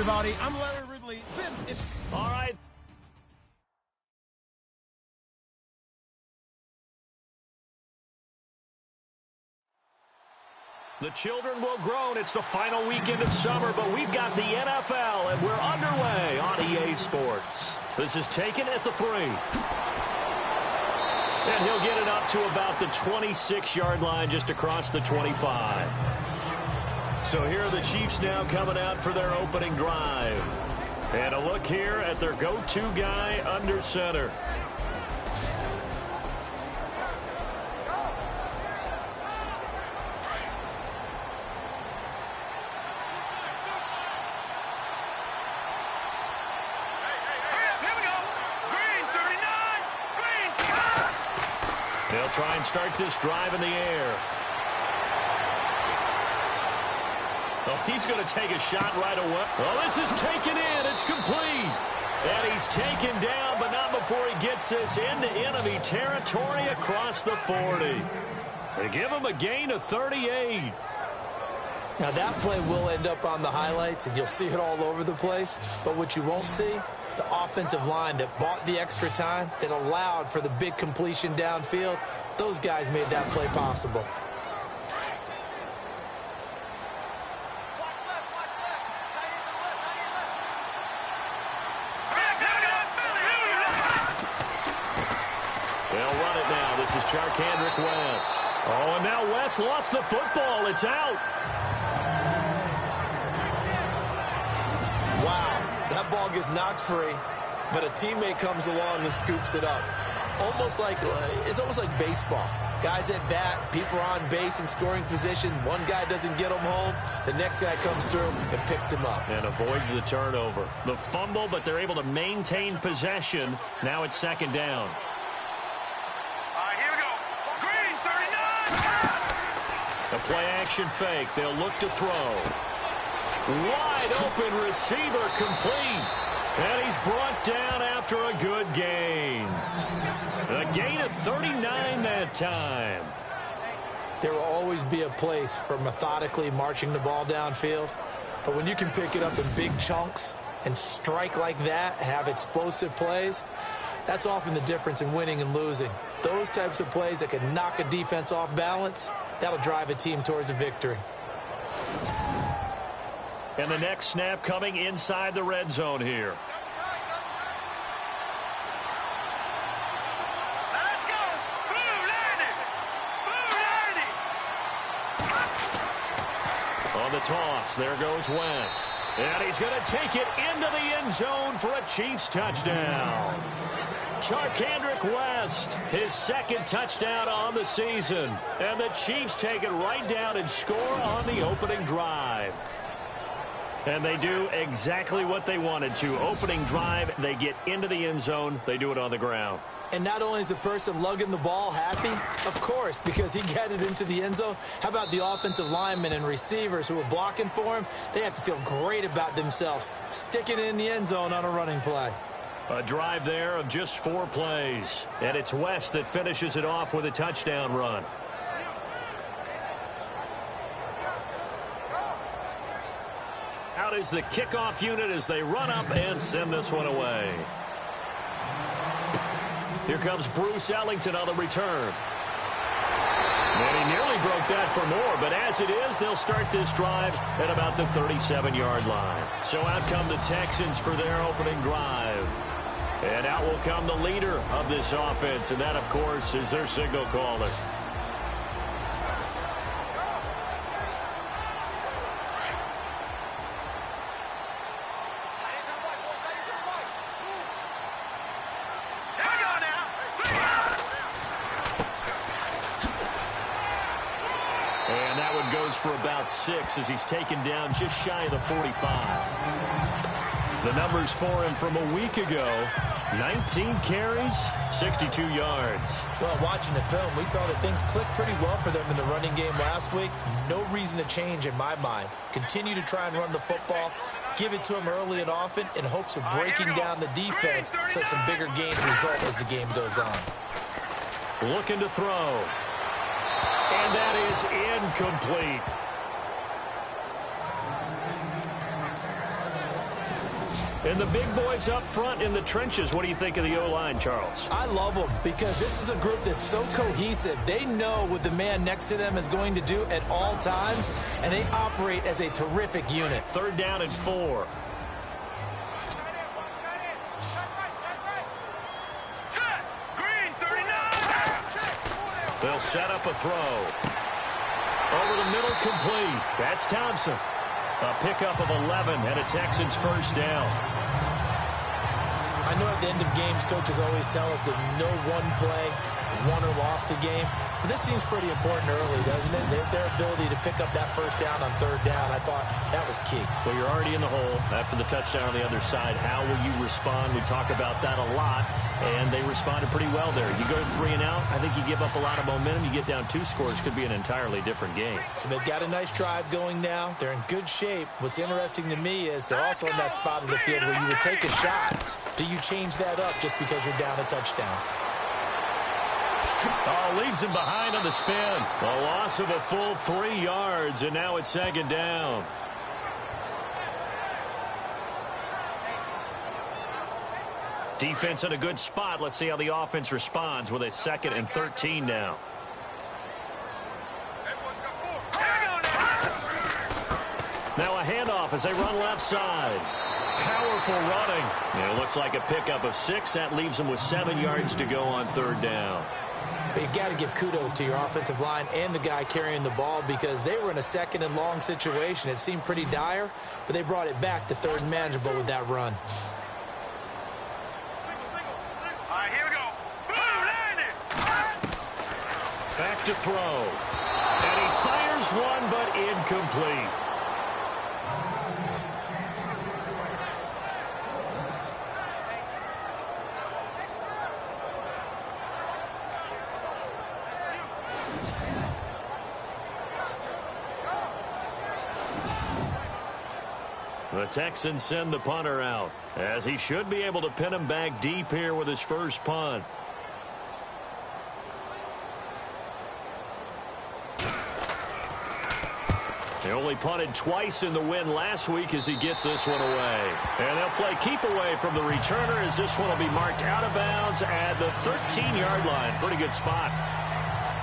everybody. I'm Larry Ridley. This is... All right. The children will groan. It's the final weekend of summer, but we've got the NFL, and we're underway on EA Sports. This is taken at the 3. And he'll get it up to about the 26-yard line, just across the 25. So here are the Chiefs now coming out for their opening drive. And a look here at their go-to guy under center. They'll try and start this drive in the air. Oh, he's going to take a shot right away. Oh, this is taken in. It's complete. And he's taken down, but not before he gets this into enemy territory across the 40. They give him a gain of 38. Now, that play will end up on the highlights, and you'll see it all over the place. But what you won't see, the offensive line that bought the extra time, that allowed for the big completion downfield, those guys made that play possible. They'll run it now. This is Charkandrick West. Oh, and now West lost the football. It's out. Wow, that ball gets knocked free, but a teammate comes along and scoops it up. It's almost like baseball. Guys at bat, people are on base in scoring position. One guy doesn't get him home. The next guy comes through and picks him up. And avoids the turnover. The fumble, but they're able to maintain possession. Now it's second down. Here we go. Green, 39. A play-action fake. They'll look to throw. Wide open receiver complete. And he's brought down after a good gain. A gain of 39 that time. There will always be a place for methodically marching the ball downfield. But when you can pick it up in big chunks and strike like that, have explosive plays, that's often the difference in winning and losing. Those types of plays that can knock a defense off balance, that'll drive a team towards a victory. And the next snap coming inside the red zone here. Let's go. Blue landing. Blue landing. On the toss, there goes West. And he's going to take it into the end zone for a Chiefs touchdown. Charkandrick West, his second touchdown on the season. And the Chiefs take it right down and score on the opening drive. And they do exactly what they wanted to. Opening drive, they get into the end zone. They do it on the ground. And not only is the person lugging the ball happy, of course, because he got it into the end zone. How about the offensive linemen and receivers who are blocking for him? They have to feel great about themselves, sticking it in the end zone on a running play. A drive there of just 4 plays. And it's West that finishes it off with a touchdown run. Out is the kickoff unit as they run up and send this one away. Here comes Bruce Ellington on the return. And he nearly broke that for more, but as it is, they'll start this drive at about the 37-yard line. So out come the Texans for their opening drive. And out will come the leader of this offense, and that, of course, is their signal caller. And that one goes for about 6 as he's taken down just shy of the 45. The numbers for him from a week ago, 19 carries, 62 yards. Well, watching the film, we saw that things clicked pretty well for them in the running game last week. No reason to change in my mind. Continue to try and run the football, give it to them early and often in hopes of breaking down the defense so some bigger gains result as the game goes on. Looking to throw. And that is incomplete. And the big boys up front in the trenches, what do you think of the O-line, Charles? I love them because this is a group that's so cohesive. They know what the man next to them is going to do at all times, and they operate as a terrific unit. 3rd down and 4. They'll set up a throw. Over the middle, complete. That's Thompson. A pickup of 11 and a Texans first down. I know at the end of games, coaches always tell us that no one play won or lost a game. But this seems pretty important early, doesn't it? Their ability to pick up that first down on 3rd down, I thought that was key. Well, you're already in the hole after the touchdown on the other side. How will you respond? We talk about that a lot, and they responded pretty well there. You go 3 and out, I think you give up a lot of momentum. You get down 2 scores, could be an entirely different game. So they've got a nice drive going now. They're in good shape. What's interesting to me is they're also in that spot of the field where you would take a shot. Do you change that up just because you're down a touchdown? Oh, leaves him behind on the spin. A loss of a full 3 yards, and now it's 2nd down. Defense in a good spot. Let's see how the offense responds with a 2nd and 13 now. Now a handoff as they run left side. Powerful running. And it looks like a pickup of 6. That leaves them with 7 yards to go on 3rd down. But you got to give kudos to your offensive line and the guy carrying the ball because they were in a 2nd and long situation. It seemed pretty dire, but they brought it back to 3rd and manageable with that run. All right, here we go. Back to throw. And he fires one, but incomplete. The Texans send the punter out, as he should be able to pin him back deep here with his first punt. He only punted twice in the win last week as he gets this one away. And they'll play keep away from the returner as this one will be marked out of bounds at the 13-yard line. Pretty good spot.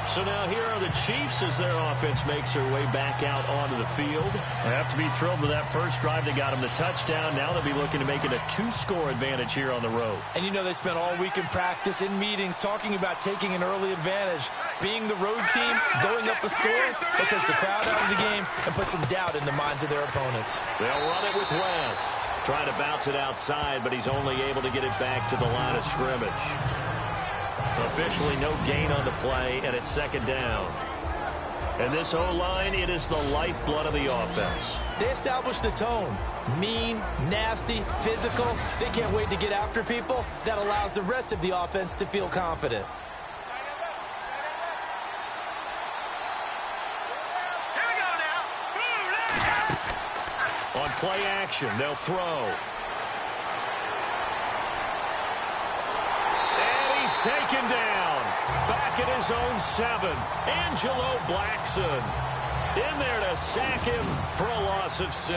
So now here are the Chiefs as their offense makes their way back out onto the field. They have to be thrilled with that first drive. They got him the touchdown. Now they'll be looking to make it a 2-score advantage here on the road. And you know they spent all week in practice, in meetings, talking about taking an early advantage. Being the road team, going up a score, that takes the crowd out of the game and puts some doubt in the minds of their opponents. They'll run it with West. Trying to bounce it outside, but he's only able to get it back to the line of scrimmage. Officially no gain on the play, and it's 2nd down. And this O-line, it is the lifeblood of the offense. They establish the tone. Mean, nasty, physical. They can't wait to get after people. That allows the rest of the offense to feel confident. Here we go now. On play action, they'll throw. Taken down. Back at his own 7. Angelo Blackson in there to sack him for a loss of 6.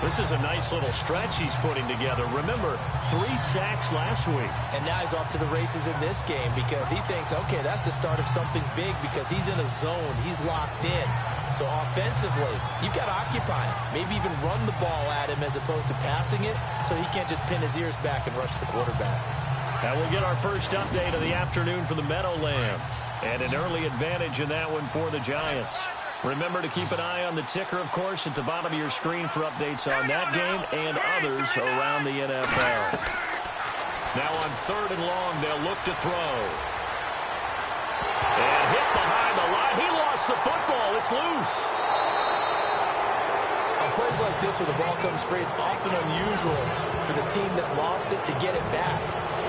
This is a nice little stretch he's putting together. Remember, 3 sacks last week. And now he's off to the races in this game because he thinks, okay, that's the start of something big because he's in a zone. He's locked in. So offensively, you've got to occupy him. Maybe even run the ball at him as opposed to passing it so he can't just pin his ears back and rush the quarterback. And we'll get our first update of the afternoon for the Meadowlands. And an early advantage in that one for the Giants. Remember to keep an eye on the ticker, of course, at the bottom of your screen for updates on that game and others around the NFL. Now on 3rd and long, they'll look to throw. And hit behind the line. He lost the football. It's loose. On plays like this where the ball comes free, it's often unusual for the team that lost it to get it back.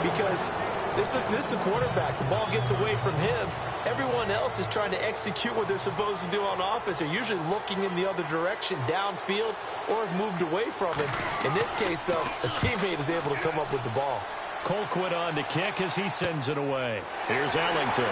Because this is the quarterback. The ball gets away from him. Everyone else is trying to execute what they're supposed to do on offense. They're usually looking in the other direction, downfield, or have moved away from him. In this case, though, a teammate is able to come up with the ball. Colquitt on to kick as he sends it away. Here's Ellington.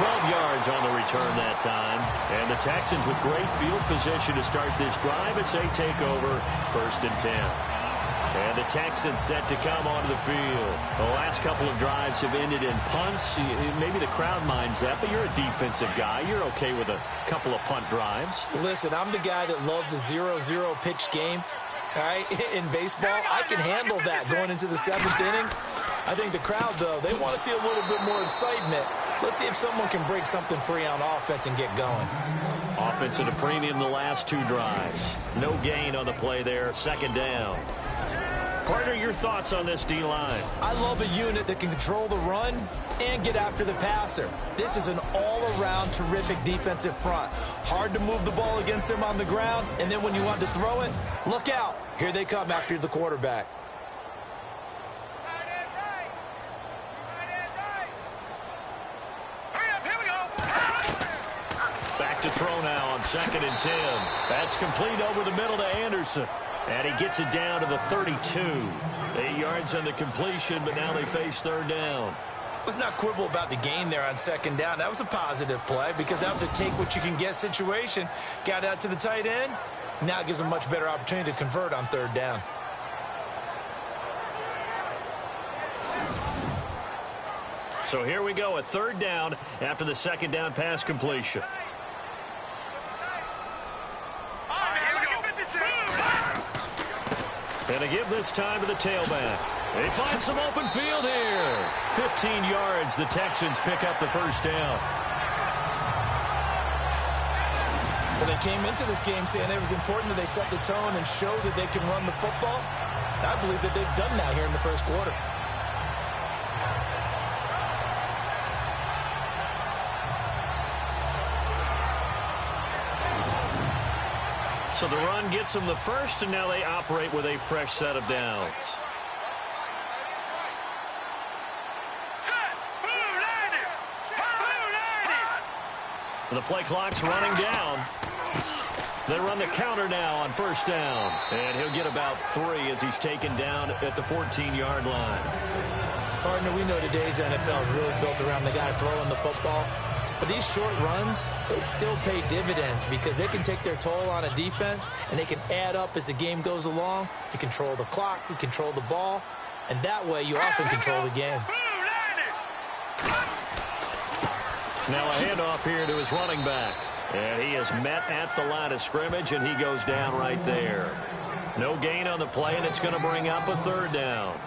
12 yards on the return that time. And the Texans with great field position to start this drive as they take over 1st and 10. And the Texans set to come onto the field. The last couple of drives have ended in punts. Maybe the crowd minds that, but you're a defensive guy. You're okay with a couple of punt drives. Listen, I'm the guy that loves a 0-0 pitch game. All right, in baseball, I can handle that going into the 7th inning. I think the crowd, though, they want to see a little bit more excitement. Let's see if someone can break something free on offense and get going. Offense at a premium the last 2 drives. No gain on the play there, 2nd down. Partner, your thoughts on this D-line? I love a unit that can control the run and get after the passer. This is an all-around terrific defensive front. Hard to move the ball against them on the ground, and then when you want to throw it, look out. Here they come after the quarterback. Back to throw now on 2nd and 10. That's complete over the middle to Anderson. And he gets it down to the 32. 8 yards on the completion, but now they face 3rd down. Let's not quibble about the gain there on 2nd down. That was a positive play because that was a take-what-you-can-get situation. Got out to the tight end. Now it gives them a much better opportunity to convert on 3rd down. So here we go, a 3rd down after the 2nd down pass completion. And they give this time to the tailback. They find some open field here. 15 yards, the Texans pick up the 1st down. Well, they came into this game saying it was important that they set the tone and show that they can run the football. I believe that they've done that here in the 1st quarter. So the run gets them the 1st, and now they operate with a fresh set of downs. The play clock's running down. They run the counter now on 1st down. And he'll get about 3 as he's taken down at the 14-yard line. Partner, we know today's NFL is really built around the guy throwing the football. But these short runs, they still pay dividends because they can take their toll on a defense, and they can add up as the game goes along. You control the clock, you control the ball, and that way you often control the game. Now a handoff here to his running back. And he is met at the line of scrimmage, and he goes down right there. No gain on the play, and it's going to bring up a 3rd down.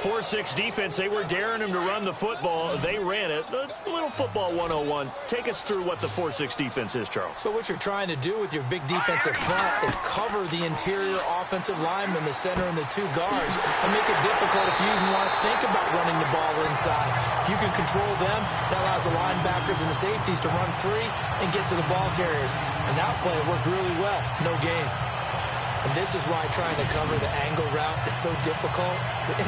4-6 defense, they were daring him to run the football. They ran it. A little football 101. Take us through what the 4-6 defense is, Charles. So what you're trying to do with your big defensive front is cover the interior offensive lineman, the center, and the 2 guards, and make it difficult if you even want to think about running the ball inside. If you can control them, that allows the linebackers and the safeties to run free and get to the ball carriers. And that play worked really well. No gain. And this is why trying to cover the angle route is so difficult.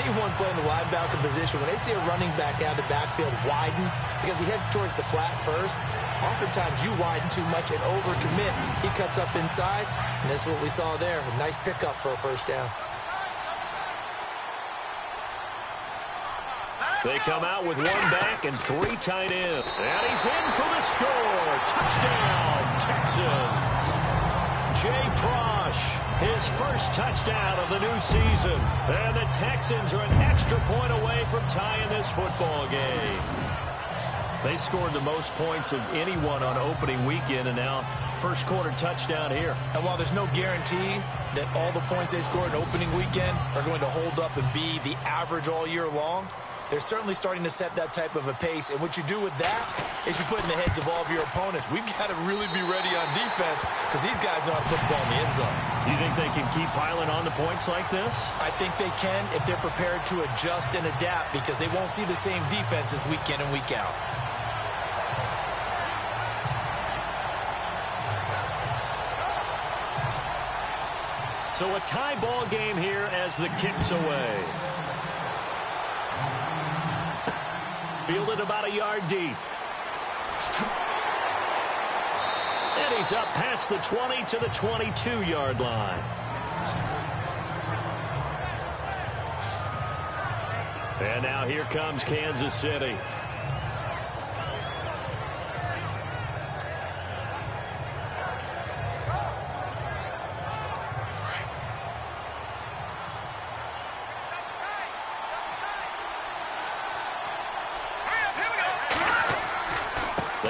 Anyone playing the linebacker position, when they see a running back out of the backfield widen, because he heads towards the flat first, oftentimes you widen too much and overcommit. He cuts up inside, and that's what we saw there. A nice pickup for a 1st down. They come out with 1 back and 3 tight ends. And he's in for the score. Touchdown, Texans. Jay Prosh, his 1st touchdown of the new season. And the Texans are an extra point away from tying this football game. They scored the most points of anyone on opening weekend, and now 1st quarter touchdown here. And while there's no guarantee that all the points they scored in opening weekend are going to hold up and be the average all year long, they're certainly starting to set that type of a pace. And what you do with that is you put in the heads of all of your opponents, we've got to really be ready on defense because these guys know how to put the ball in the end zone. You think they can keep piling on the points like this? I think they can if they're prepared to adjust and adapt because they won't see the same defenses week in and week out. So a tie ball game here as the kick's away. Fielded about a yard deep. And he's up past the 20 to the 22-yard line. And now here comes Kansas City.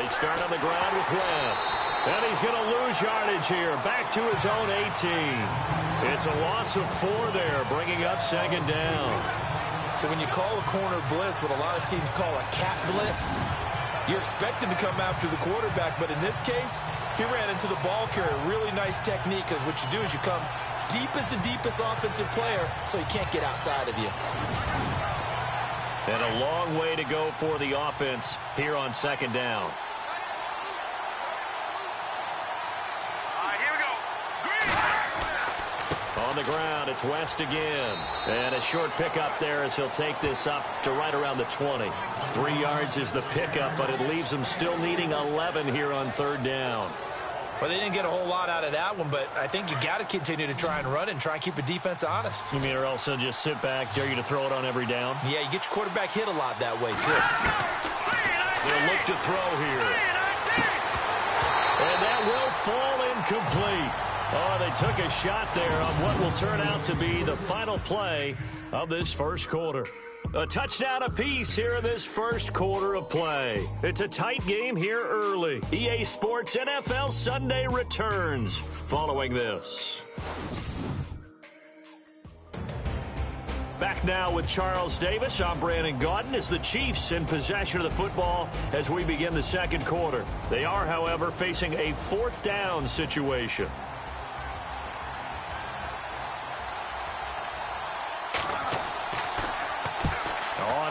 They start on the ground with West. And he's going to lose yardage here. Back to his own 18. It's a loss of 4 there, bringing up second down. So when you call a corner blitz, what a lot of teams call a cat blitz, you're expected to come after the quarterback. But in this case, he ran into the ball carrier. Really nice technique, because what you do is you come deepest offensive player so he can't get outside of you. And a long way to go for the offense here on second down. On the ground, it's West again. And a short pickup there as he'll take this up to right around the 20. 3 yards is the pickup, but it leaves him still needing 11 here on third down. Well, they didn't get a whole lot out of that one, but I think you got to continue to try and run and try and keep the defense honest. You mean or also just sit back, dare you to throw it on every down? Yeah, you get your quarterback hit a lot that way, too. They'll look to throw here. And that will fall incomplete. Oh, they took a shot there on what will turn out to be the final play of this first quarter. A touchdown apiece here in this first quarter of play. It's a tight game here early. EA Sports NFL Sunday returns following this. Back now with Charles Davis. I'm Brandon Gaudin as the Chiefs in possession of the football as we begin the second quarter. They are, however, facing a 4th down situation.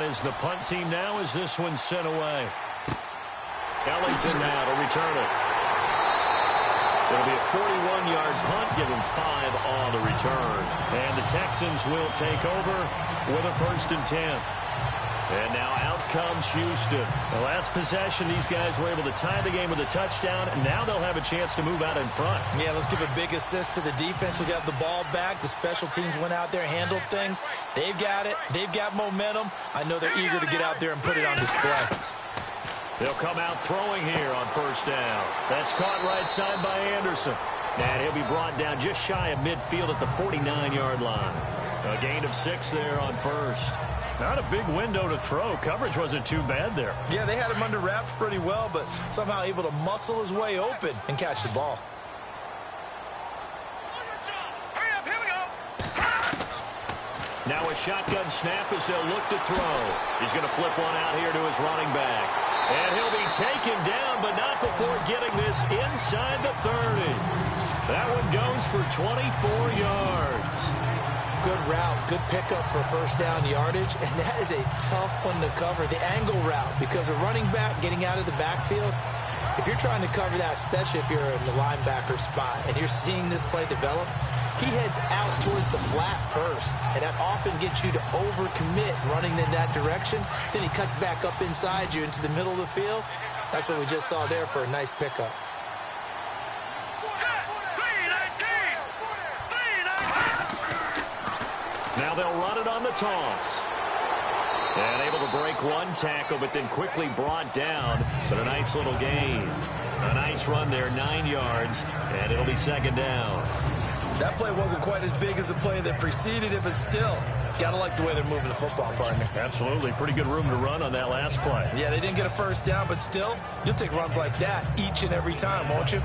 Is the punt team now as this one's sent away. Ellington now to return it. It'll be a 41-yard punt, give him 5 on the return. And the Texans will take over with a 1st and 10. And now out comes Houston. The last possession, these guys were able to tie the game with a touchdown, and now they'll have a chance to move out in front. Yeah, let's give a big assist to the defense who got the ball back. The special teams went out there, handled things. They've got it. They've got momentum. I know they're eager to get out there and put it on display. They'll come out throwing here on 1st down. That's caught right side by Anderson. And he'll be brought down just shy of midfield at the 49-yard line. A gain of 6 there on 1st. Not a big window to throw. Coverage wasn't too bad there. Yeah, they had him under wraps pretty well, but somehow able to muscle his way open and catch the ball. Hurry up, here we go. Now a shotgun snap as they'll look to throw. He's going to flip one out here to his running back. And he'll be taken down, but not before getting this inside the 30. That one goes for 24 yards. Good route, good pickup for 1st down yardage, and that is a tough one to cover, the angle route, because a running back getting out of the backfield, if you're trying to cover that, especially if you're in the linebacker spot, and you're seeing this play develop, he heads out towards the flat first, and that often gets you to overcommit running in that direction. Then he cuts back up inside you into the middle of the field. That's what we just saw there for a nice pickup. Now they'll run it on the toss. And able to break one tackle, but then quickly brought down. But a nice little gain. A nice run there, 9 yards, and it'll be 2nd down. That play wasn't quite as big as the play that preceded it, but still, gotta like the way they're moving the football, partner. Absolutely. Pretty good room to run on that last play. Yeah, they didn't get a 1st down, but still, you'll take runs like that each and every time, won't you?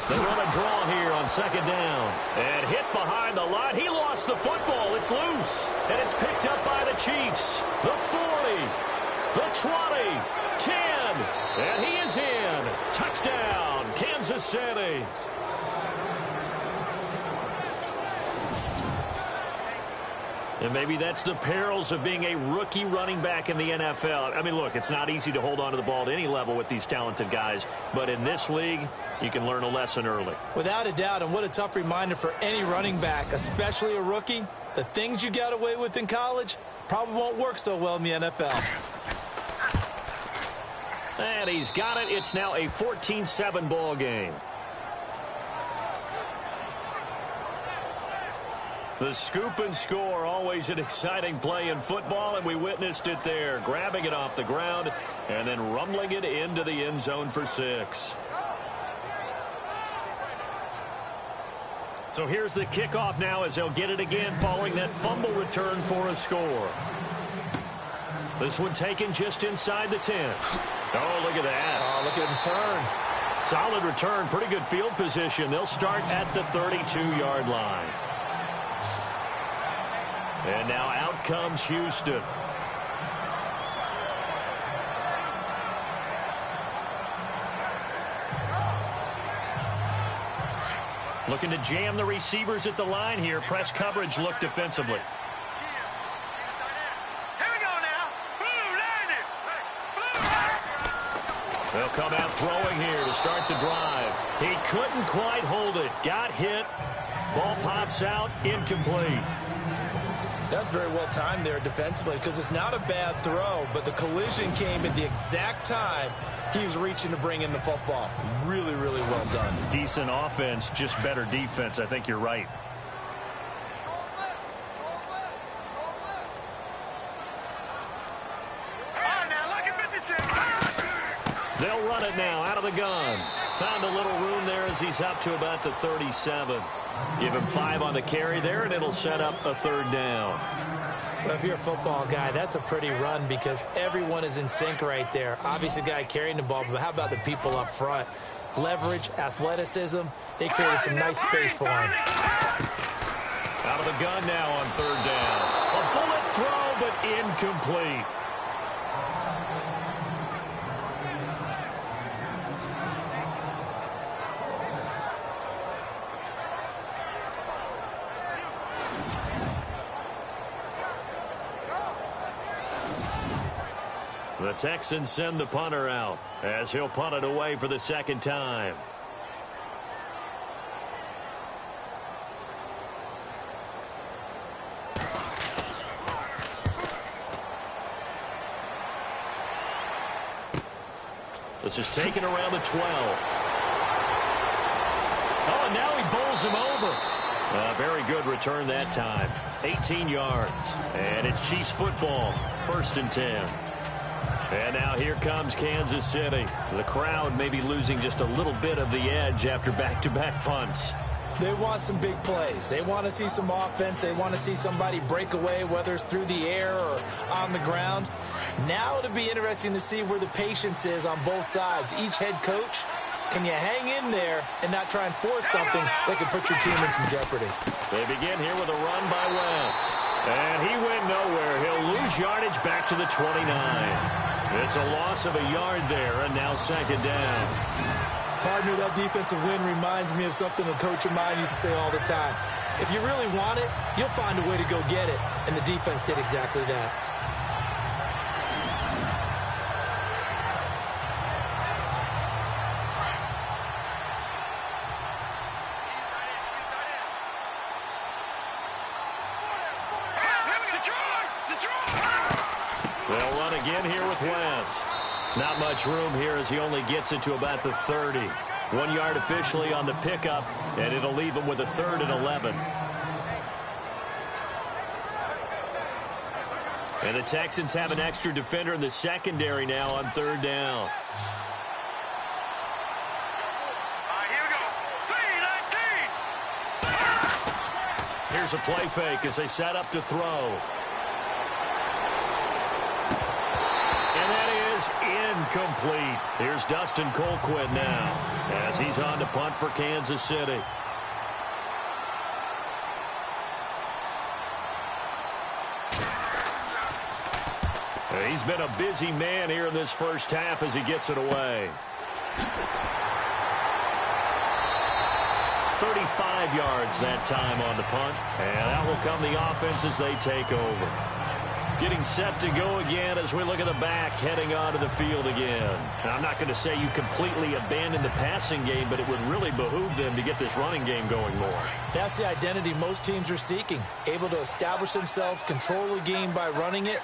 They run a draw here on 2nd down. And hit behind the line. He lost the football. It's loose. And it's picked up by the Chiefs. The 40, the 20, 10. And he is in. Touchdown, Kansas City. And maybe that's the perils of being a rookie running back in the NFL. I mean, look, it's not easy to hold on to the ball at any level with these talented guys. But in this league, you can learn a lesson early. Without a doubt, and what a tough reminder for any running back, especially a rookie. The things you got away with in college probably won't work so well in the NFL. And he's got it. It's now a 14-7 ball game. The scoop and score, always an exciting play in football, and we witnessed it there. Grabbing it off the ground and then rumbling it into the end zone for 6. So here's the kickoff now as they'll get it again following that fumble return for a score. This one taken just inside the 10. Oh, look at that. Oh, look at him turn. Solid return, pretty good field position. They'll start at the 32-yard line. And now out comes Houston. Looking to jam the receivers at the line here. Press coverage look defensively. Here we go now. Blue landed. They'll come out throwing here to start the drive. He couldn't quite hold it. Got hit. Ball pops out. Incomplete. That's very well timed there defensively because it's not a bad throw, but the collision came at the exact time he was reaching to bring in the football. Really, really well done. Decent offense, just better defense. I think you're right. They'll run it now out of the gun. Found a little room there as he's up to about the 37. Give him 5 on the carry there, and it'll set up a third down. Well, if you're a football guy, that's a pretty run because everyone is in sync right there. Obviously, the guy carrying the ball, but how about the people up front? Leverage, athleticism, they created some nice space for him. Out of the gun now on third down. A bullet throw, but incomplete. The Texans send the punter out as he'll punt it away for the second time. This is taken around the 12. Oh, and now he bowls him over. A very good return that time. 18 yards. And it's Chiefs football. 1st and 10. And now here comes Kansas City. The crowd may be losing just a little bit of the edge after back-to-back punts. They want some big plays. They want to see some offense. They want to see somebody break away, whether it's through the air or on the ground. Now it'll be interesting to see where the patience is on both sides. Each head coach, can you hang in there and not try and force something that could put your team in some jeopardy? They begin here with a run by West. And he went nowhere. He'll lose yardage back to the 29. It's a loss of a yard there, and now second down. Partner, that defensive win reminds me of something a coach of mine used to say all the time. If you really want it, you'll find a way to go get it. And the defense did exactly that. They'll run again here with West. Not much room here as he only gets it to about the 30. 1 yard officially on the pickup, and it'll leave him with a 3rd and 11. And the Texans have an extra defender in the secondary now on 3rd down. Here we go. 3-19. Here's a play fake as they set up to throw. Incomplete. Here's Dustin Colquitt now as he's on to punt for Kansas City. He's been a busy man here in this first half as he gets it away. 35 yards that time on the punt, and out will come the offense as they take over. Getting set to go again as we look at the back heading onto the field again. Now, I'm not going to say you completely abandon the passing game, but it would really behoove them to get this running game going more. That's the identity most teams are seeking. Able to establish themselves, control the game by running it,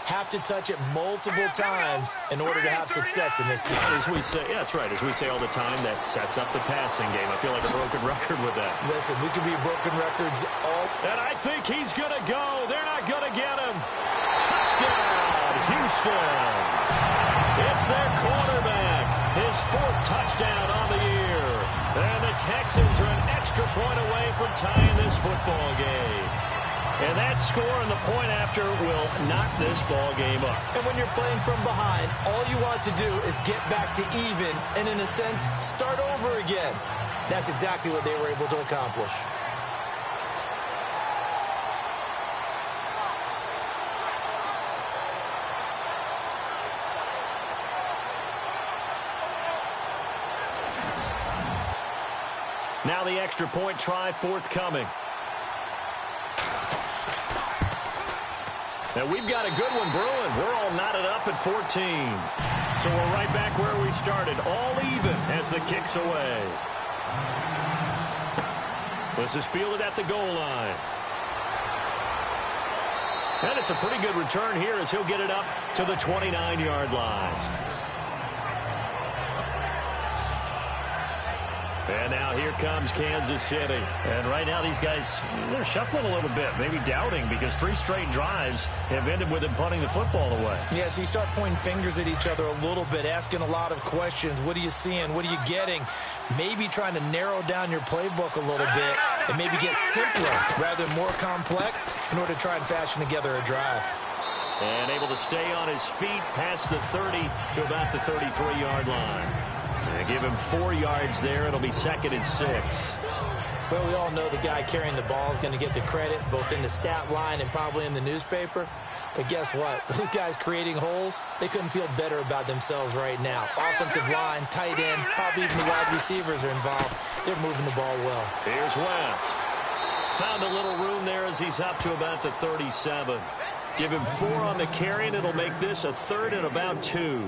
have to touch it multiple times in order to have success in this game. As we say, yeah, that's right. As we say all the time, that sets up the passing game. I feel like a broken record with that. Listen, we could be broken records all. And I think he's going to go. They're not going to get him. Touchdown, Houston. It's their quarterback. His 4th touchdown on the year. And the Texans are an extra point away from tying this football game. And that score and the point after will knock this ball game up. And when you're playing from behind, all you want to do is get back to even and, in a sense, start over again. That's exactly what they were able to accomplish. Now the extra point try forthcoming. And we've got a good one brewing. We're all knotted up at 14. So we're right back where we started, all even as the kick's away. This is fielded at the goal line. And it's a pretty good return here as he'll get it up to the 29-yard line. And now here comes Kansas City. And right now these guys, they're shuffling a little bit, maybe doubting, because 3 straight drives have ended with them punting the football away. Yeah, so you start pointing fingers at each other a little bit, asking a lot of questions. What are you seeing? What are you getting? Maybe trying to narrow down your playbook a little bit and maybe get simpler rather than more complex in order to try and fashion together a drive. And able to stay on his feet past the 30 to about the 33-yard line. And give him 4 yards there. It'll be 2nd and 6. Well, we all know the guy carrying the ball is going to get the credit, both in the stat line and probably in the newspaper. But guess what? Those guys creating holes, they couldn't feel better about themselves right now. Offensive line, tight end, probably even the wide receivers are involved. They're moving the ball well. Here's West. Found a little room there as he's up to about the 37. Give him 4 on the carry, and it'll make this a 3rd and about 2.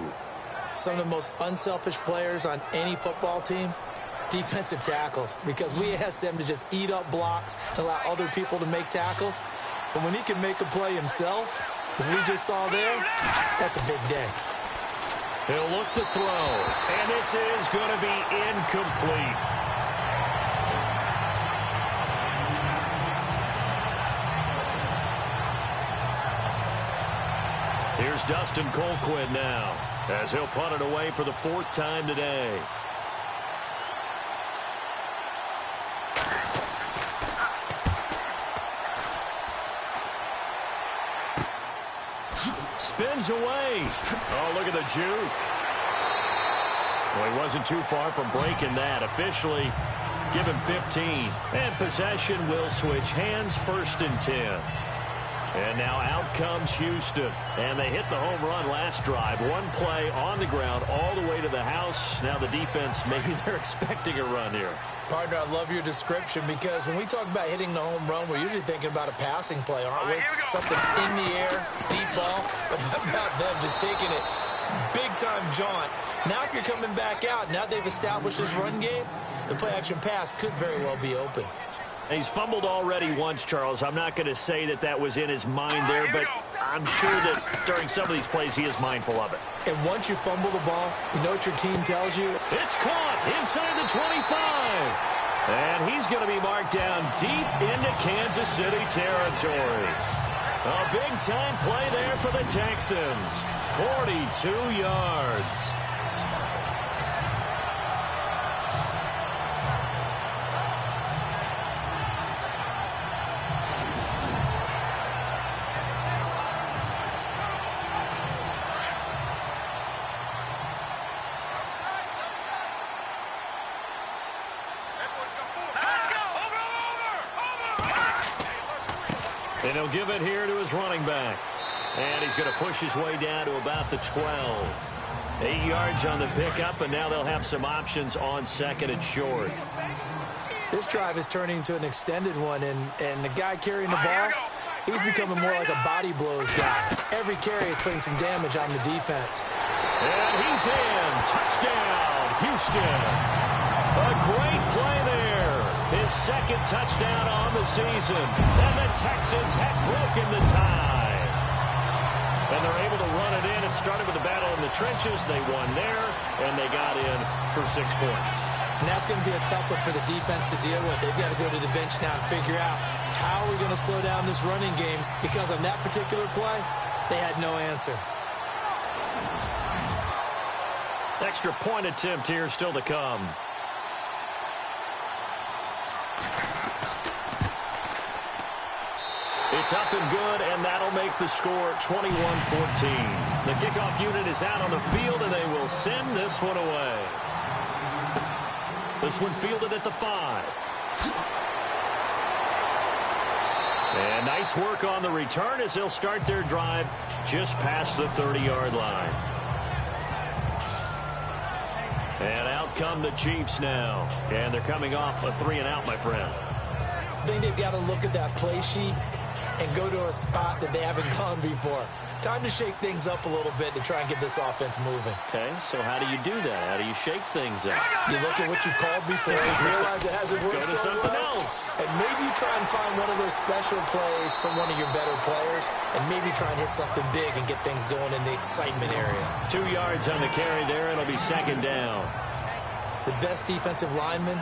Some of the most unselfish players on any football team, defensive tackles, because we ask them to just eat up blocks and allow other people to make tackles. But when he can make a play himself, as we just saw there, that's a big day. He'll look to throw, and this is going to be incomplete. Here's Dustin Colquitt now, as he'll punt it away for the 4th time today. Spins away. Oh, look at the juke. Well, he wasn't too far from breaking that. Officially, give him 15. And possession will switch hands, 1st and 10. And now out comes Houston. And they hit the home run last drive. 1 play on the ground all the way to the house. Now the defense, maybe they're expecting a run here. Partner, I love your description, because when we talk about hitting the home run, we're usually thinking about a passing play, aren't we? Something in the air, deep ball. But how about them just taking it big-time jaunt? Now if you're coming back out, now they've established this run game, the play-action pass could very well be open. He's fumbled already once, Charles. I'm not going to say that that was in his mind there, but I'm sure that during some of these plays he is mindful of it. And once you fumble the ball, you know what your team tells you? It's caught inside the 25. And he's going to be marked down deep into Kansas City territory. A big-time play there for the Texans. 42 yards. And he'll give it here to his running back. And he's going to push his way down to about the 12. 8 yards on the pickup, and now they'll have some options on 2nd and short. This drive is turning into an extended one, and the guy carrying the ball, he's becoming more like a body blows guy. Every carry is putting some damage on the defense. And he's in. Touchdown, Houston. A great play there. His 2nd touchdown on the season. And the Texans have broken the tie. And they're able to run it in. It started with a battle in the trenches. They won there, and they got in for 6 points. And that's going to be a tough one for the defense to deal with. They've got to go to the bench now and figure out how we're going to slow down this running game, because on that particular play, they had no answer. Extra point attempt here still to come. It's up and good, and that'll make the score 21-14. The kickoff unit is out on the field, and they will send this one away. This one fielded at the 5. And nice work on the return as they'll start their drive just past the 30-yard line. And out come the Chiefs now. And they're coming off a 3-and-out, my friend. I think they've got to look at that play sheet and go to a spot that they haven't gone before. Time to shake things up a little bit to try and get this offense moving. Okay, so how do you do that? How do you shake things up? You look at what you called before, realize it hasn't worked Go to so something well, else. and maybe you try and find one of those special plays from one of your better players, and maybe try and hit something big and get things going in the excitement area. 2 yards on the carry there. It'll be 2nd down. The best defensive linemen,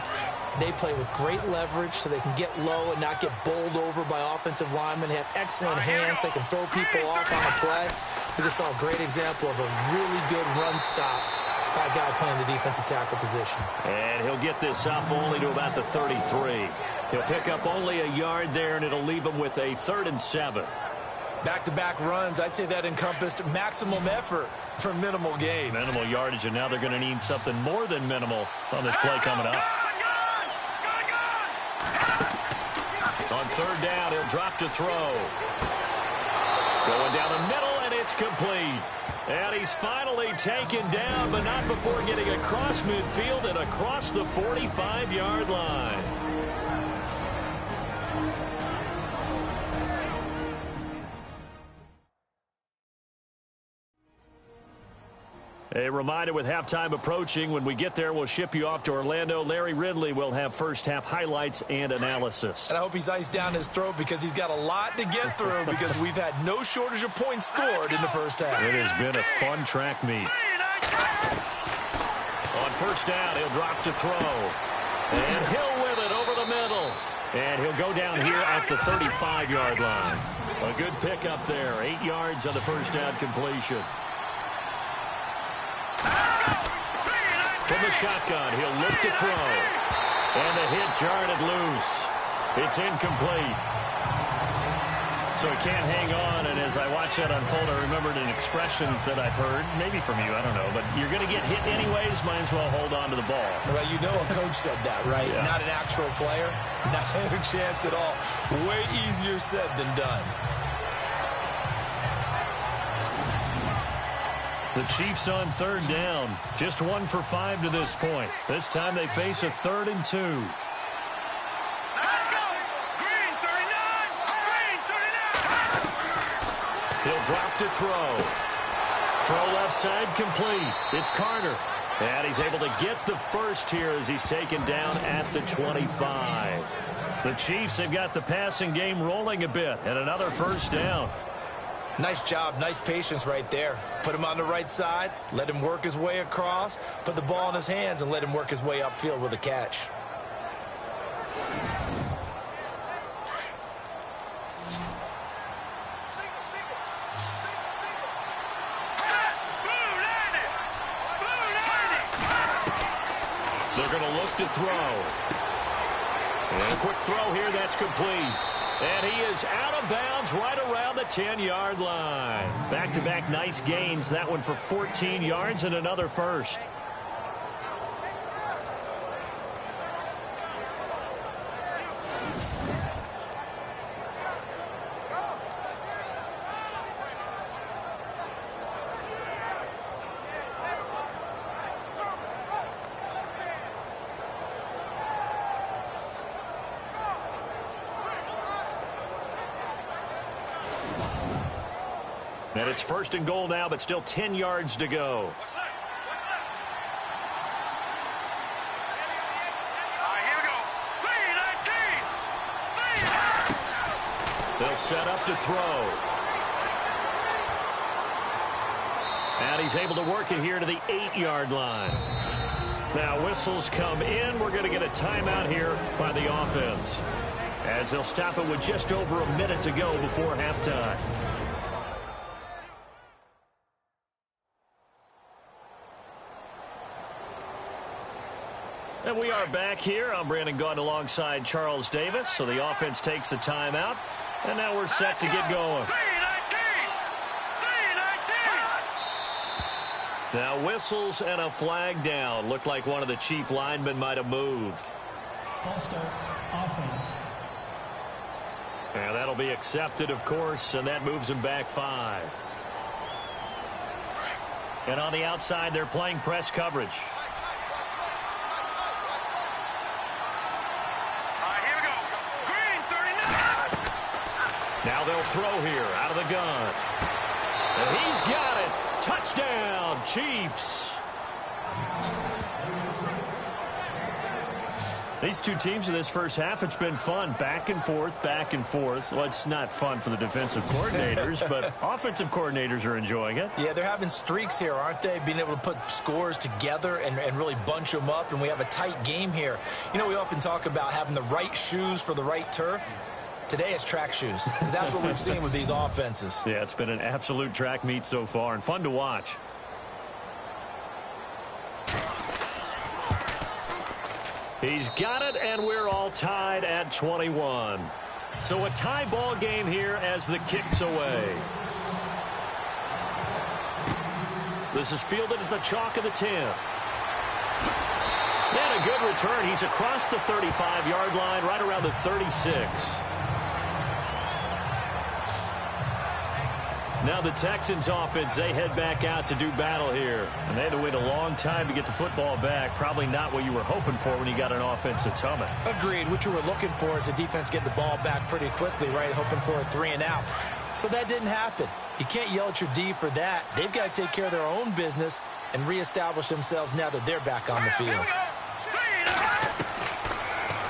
they play with great leverage so they can get low and not get bowled over by offensive linemen. They have excellent hands. They can throw people off on a play. We just saw a great example of a really good run stop by a guy playing the defensive tackle position. And he'll get this up only to about the 33. He'll pick up only a yard there, and it'll leave him with a 3rd and 7. Back-to-back runs, I'd say that encompassed maximum effort for minimal gain. Minimal yardage, and now they're going to need something more than minimal on this play coming up. On 3rd down, he'll drop to throw. Going down the middle, and it's complete. And he's finally taken down, but not before getting across midfield and across the 45-yard line. A reminder, with halftime approaching, when we get there, we'll ship you off to Orlando. Larry Ridley will have first-half highlights and analysis. And I hope he's iced down his throat because he's got a lot to get through because we've had no shortage of points scored in the first half. It has been a fun track meet. On 1st down, he'll drop to throw. And Hill with it over the middle. And he'll go down here at the 35-yard line. A good pickup there. 8 yards on the 1st down completion. From the shotgun, he'll look to throw. And the hit jarred it loose. It's incomplete. So he can't hang on, and as I watch that unfold, I remembered an expression that I've heard, maybe from you, I don't know, but you're going to get hit anyways, might as well hold on to the ball. Well, you know a coach said that, right? Yeah. Not an actual player. Not a chance at all. Way easier said than done. The Chiefs on 3rd down. Just 1 for 5 to this point. This time they face a 3rd and 2. Let's go! Green 39! Green 39! He'll drop to throw. Throw left side complete. It's Carter. And he's able to get the first here as he's taken down at the 25. The Chiefs have got the passing game rolling a bit. And another 1st down. Nice job, nice patience right there. Put him on the right side, let him work his way across, put the ball in his hands, and let him work his way upfield with a catch. They're going to look to throw. And a quick throw here, that's complete. And he is out of bounds right around the 10-yard line. Back-to-back nice gains. That one for 14 yards and another 1st. And it's 1st and goal now, but still 10 yards to go. Here we go. 3-19! They'll set up to throw. And he's able to work it here to the 8-yard line. Now whistles come in. We're going to get a timeout here by the offense, as they'll stop it with just over a minute to go before halftime. And we are back here. I'm Brandon Gaudin alongside Charles Davis. So the offense takes the timeout. And now we're set to get going. Now whistles and a flag down. Looked like one of the chief linemen might have moved. False start, offense. And that'll be accepted, of course, and that moves him back 5. And on the outside, they're playing press coverage. Here we go. Green, 39. Now they'll throw here out of the gun. And he's got it. Touchdown, Chiefs. These two teams in this first half, it's been fun. Back and forth, back and forth. Well, it's not fun for the defensive coordinators, but offensive coordinators are enjoying it. Yeah, they're having streaks here, aren't they? Being able to put scores together and really bunch them up, and we have a tight game here. You know, we often talk about having the right shoes for the right turf. Today it's track shoes, because that's what we've seen with these offenses. Yeah, it's been an absolute track meet so far, and fun to watch. He's got it, and we're all tied at 21. So a tie ball game here as the kick's away. This is fielded at the chalk of the 10. And a good return. He's across the 35-yard line, right around the 36. Now the Texans offense, they head back out to do battle here. And they had to wait a long time to get the football back. Probably not what you were hoping for when you got an offense that's humming. Agreed. What you were looking for is the defense getting the ball back pretty quickly, right? Hoping for a 3 and out. So that didn't happen. You can't yell at your D for that. They've got to take care of their own business and reestablish themselves now that they're back on the field.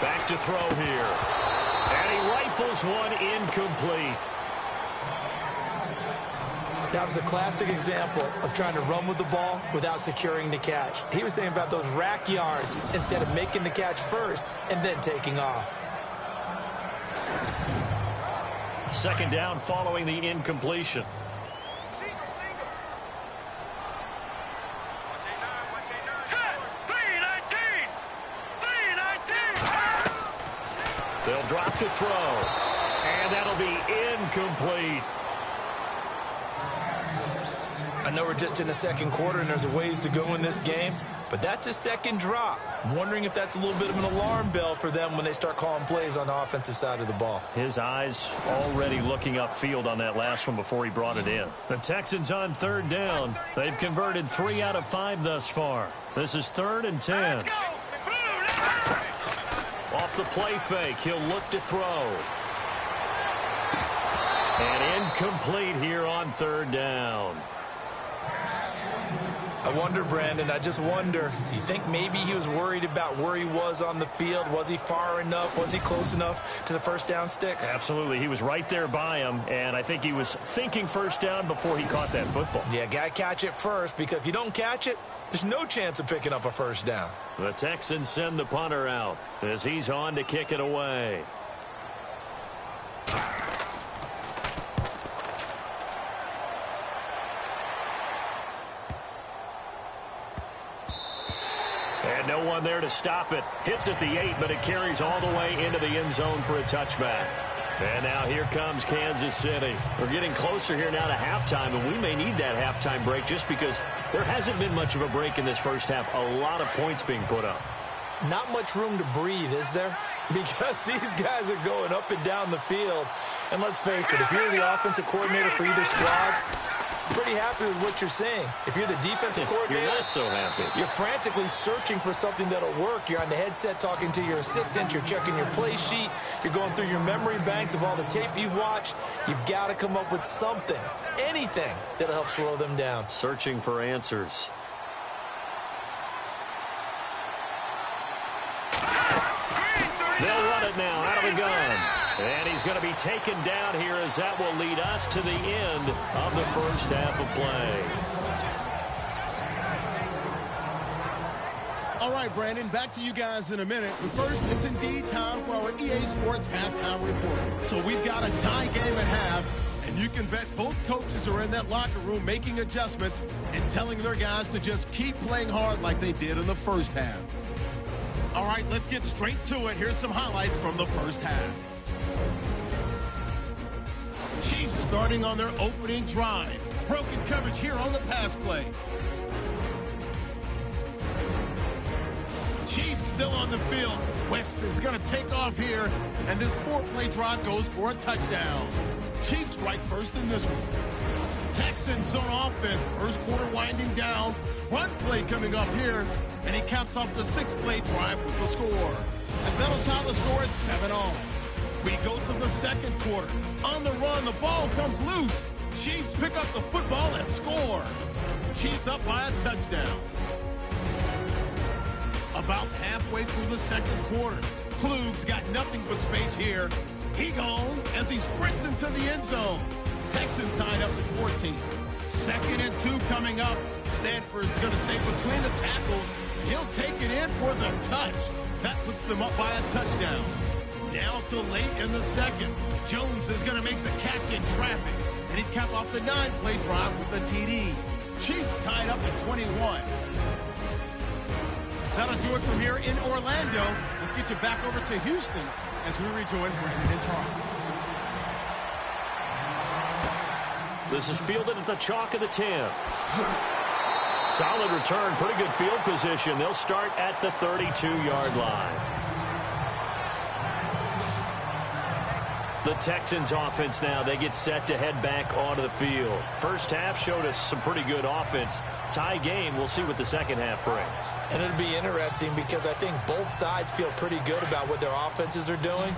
Back to throw here. And he rifles one incomplete. That was a classic example of trying to run with the ball without securing the catch. He was thinking about those rack yards instead of making the catch first and then taking off. Second down following the incompletion. They'll drop to throw. And that'll be incomplete. I know we're just in the second quarter and there's a ways to go in this game, but that's a second drop. I'm wondering if that's a little bit of an alarm bell for them when they start calling plays on the offensive side of the ball. His eyes already looking upfield on that last one before he brought it in. The Texans on third down. They've converted 3 out of 5 thus far. This is 3rd and 10. Off the play fake, he'll look to throw. And incomplete here on 3rd down. I wonder, Brandon, I just wonder, you think maybe he was worried about where he was on the field? Was he far enough? Was he close enough to the first down sticks? Absolutely. He was right there by him, and I think he was thinking first down before he caught that football. Yeah, got to catch it first, because if you don't catch it, there's no chance of picking up a first down. The Texans send the punter out as he's on to kick it away. And no one there to stop it. Hits at the 8, but it carries all the way into the end zone for a touchback. And now here comes Kansas City. We're getting closer here now to halftime, and we may need that halftime break just because there hasn't been much of a break in this first half. A lot of points being put up. Not much room to breathe, is there? Because these guys are going up and down the field. And let's face it, if you're the offensive coordinator for either squad, pretty happy with what you're saying. If you're the defensive coordinator, you're not so happy. You're frantically searching for something that'll work. You're on the headset talking to your assistant. You're checking your play sheet. You're going through your memory banks of all the tape you've watched. You've got to come up with something, anything that'll help slow them down. Searching for answers. They'll run it now out of the gun. And he's going to be taken down here as that will lead us to the end of the first half of play. All right, Brandon, back to you guys in a minute. But first, it's indeed time for our EA Sports Halftime Report. So we've got a tie game at half, and you can bet both coaches are in that locker room making adjustments and telling their guys to just keep playing hard like they did in the first half. All right, let's get straight to it. Here's some highlights from the first half. starting on their opening drive. Broken coverage here on the pass play. Chiefs still on the field. West is going to take off here, and this 4-play drive goes for a touchdown. Chiefs strike first in this one. Texans on offense. First quarter winding down. Run play coming up here, and he caps off the 6-play drive with the score. As that'll tie the score at 7-all. We go to the second quarter. On the run, the ball comes loose. Chiefs pick up the football and score. Chiefs up by a touchdown. About halfway through the second quarter. Klug's got nothing but space here. He gone as he sprints into the end zone. Texans tied up at 14. 2nd and 2 coming up. Stanford's going to stay between the tackles. He'll take it in for the touch. That puts them up by a touchdown. Now to late in the second. Jones is going to make the catch in traffic. And he'd cap off the 9-play drive with a TD. Chiefs tied up at 21. That'll do it from here in Orlando. Let's get you back over to Houston as we rejoin Brandon and Charles. This is fielded at the chalk of the 10. Solid return, pretty good field position. They'll start at the 32-yard line. The Texans offense now, they get set to head back onto the field. First half showed us some pretty good offense. Tie game, we'll see what the second half brings. And it'll be interesting because I think both sides feel pretty good about what their offenses are doing.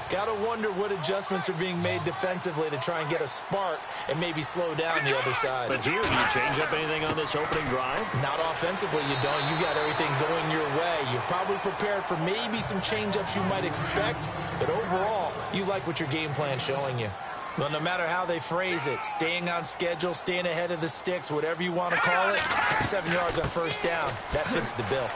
Got to wonder what adjustments are being made defensively to try and get a spark and maybe slow down the other side. But here, do you change up anything on this opening drive? Not offensively, you don't. You got everything going your way. You've probably prepared for maybe some change-ups you might expect, but overall, you like what your game plan's showing you. Well, no matter how they phrase it, staying on schedule, staying ahead of the sticks, whatever you want to call it, 7 yards on first down, that fits the bill.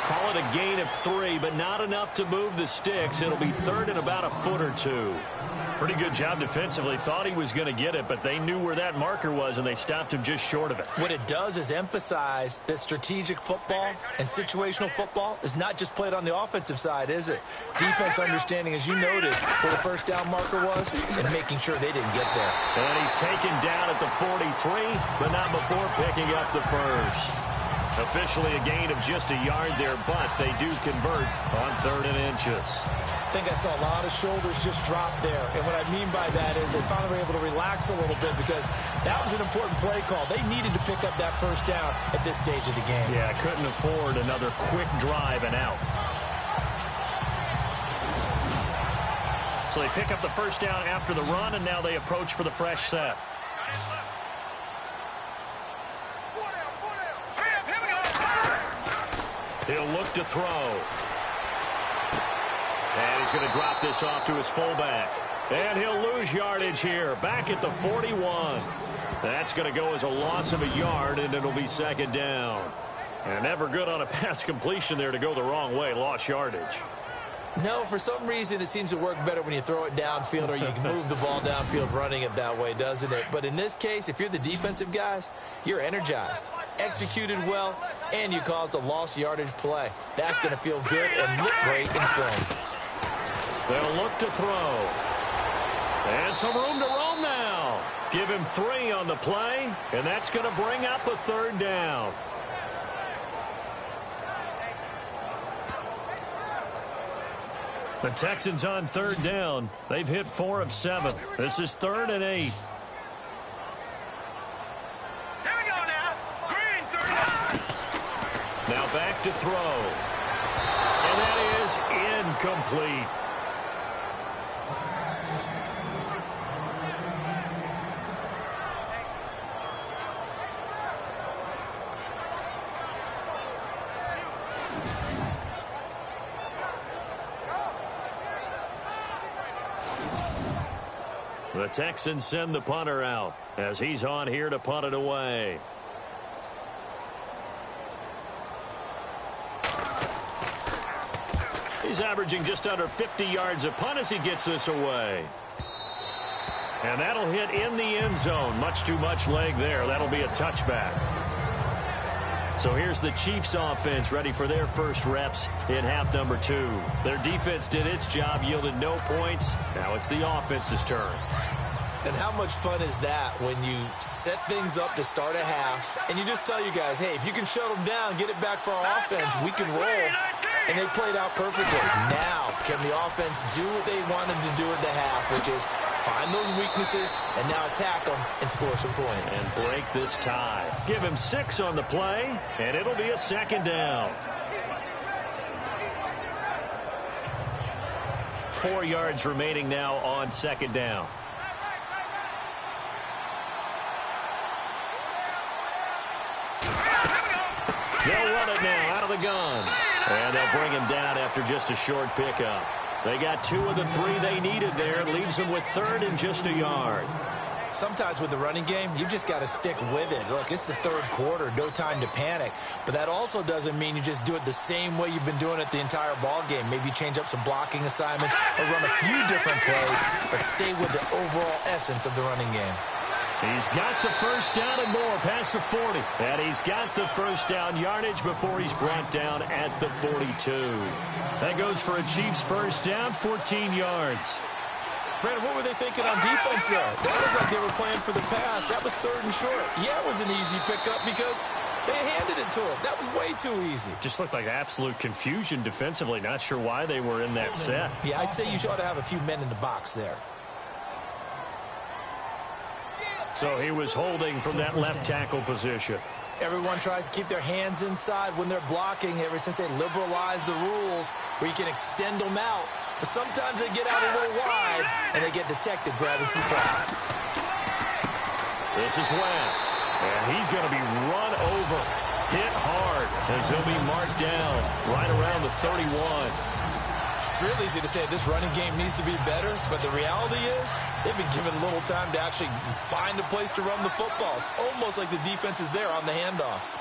Call it a gain of 3, but not enough to move the sticks. It'll be third and about a foot or two. Pretty good job defensively. Thought he was going to get it, but they knew where that marker was, and they stopped him just short of it. What it does is emphasize that strategic football and situational football is not just played on the offensive side, is it? Defense understanding, as you noted, where the first down marker was and making sure they didn't get there. And he's taken down at the 43, but not before picking up the first. Officially a gain of just a yard there, but they do convert on 3rd and inches. I think I saw a lot of shoulders just drop there. And what I mean by that is they finally were able to relax a little bit because that was an important play call. They needed to pick up that first down at this stage of the game. Yeah, couldn't afford another quick drive and out. So they pick up the first down after the run, and now they approach for the fresh set. He'll look to throw. And he's going to drop this off to his fullback. And he'll lose yardage here. Back at the 41. That's going to go as a loss of a yard, and it'll be 2nd down. And never good on a pass completion there to go the wrong way. Lost yardage. No, for some reason it seems to work better when you throw it downfield or you can move the ball downfield running it that way, doesn't it? But in this case, if you're the defensive guys, you're energized, executed well, and you caused a lost yardage play. That's going to feel good and look great in film. They'll look to throw. And some room to roam now. Give him 3 on the play, and that's going to bring up a 3rd down. The Texans on 3rd down. They've hit 4 of 7. This is 3rd and 8. Here we go now. Green, 39. Now back to throw. And that is incomplete. The Texans send the punter out as he's on here to punt it away. He's averaging just under 50 yards a punt as he gets this away. And that'll hit in the end zone. Much too much leg there. That'll be a touchback. So here's the Chiefs offense ready for their first reps in half number 2. Their defense did its job, yielded no points. Now it's the offense's turn. And how much fun is that when you set things up to start a half and you just tell you guys, hey, if you can shut them down, get it back for our offense, we can roll. And they played out perfectly. Now, can the offense do what they wanted to do at the half, which is find those weaknesses and now attack them and score some points. And break this tie. Give him 6 on the play, and it'll be a second down. 4 yards remaining now on second down. They'll run it now out of the gun. And they'll bring him down after just a short pickup. They got 2 of the 3 they needed there. Leaves them with 3rd and just a yard. Sometimes with the running game, you've just got to stick with it. Look, it's the 3rd quarter, no time to panic. But that also doesn't mean you just do it the same way you've been doing it the entire ball game. Maybe change up some blocking assignments or run a few different plays, but stay with the overall essence of the running game. He's got the first down and more past the 40. And he's got the first down yardage before he's brought down at the 42. That goes for a Chiefs first down, 14 yards. Brandon, what were they thinking on defense there? They looked like they were playing for the pass. That was 3rd and short. Yeah, it was an easy pickup because they handed it to him. That was way too easy. Just looked like absolute confusion defensively. Not sure why they were in that set. Yeah, I'd say you ought to have a few men in the box there. So he was holding from that left tackle position. Everyone tries to keep their hands inside when they're blocking ever since they liberalized the rules where you can extend them out. But sometimes they get out a little wide and they get detected grabbing some cloth. This is West. And he's going to be run over. Hit hard as he'll be marked down right around the 31. It's real easy to say this running game needs to be better, but the reality is they've been given little time to actually find a place to run the football. It's almost like the defense is there on the handoff.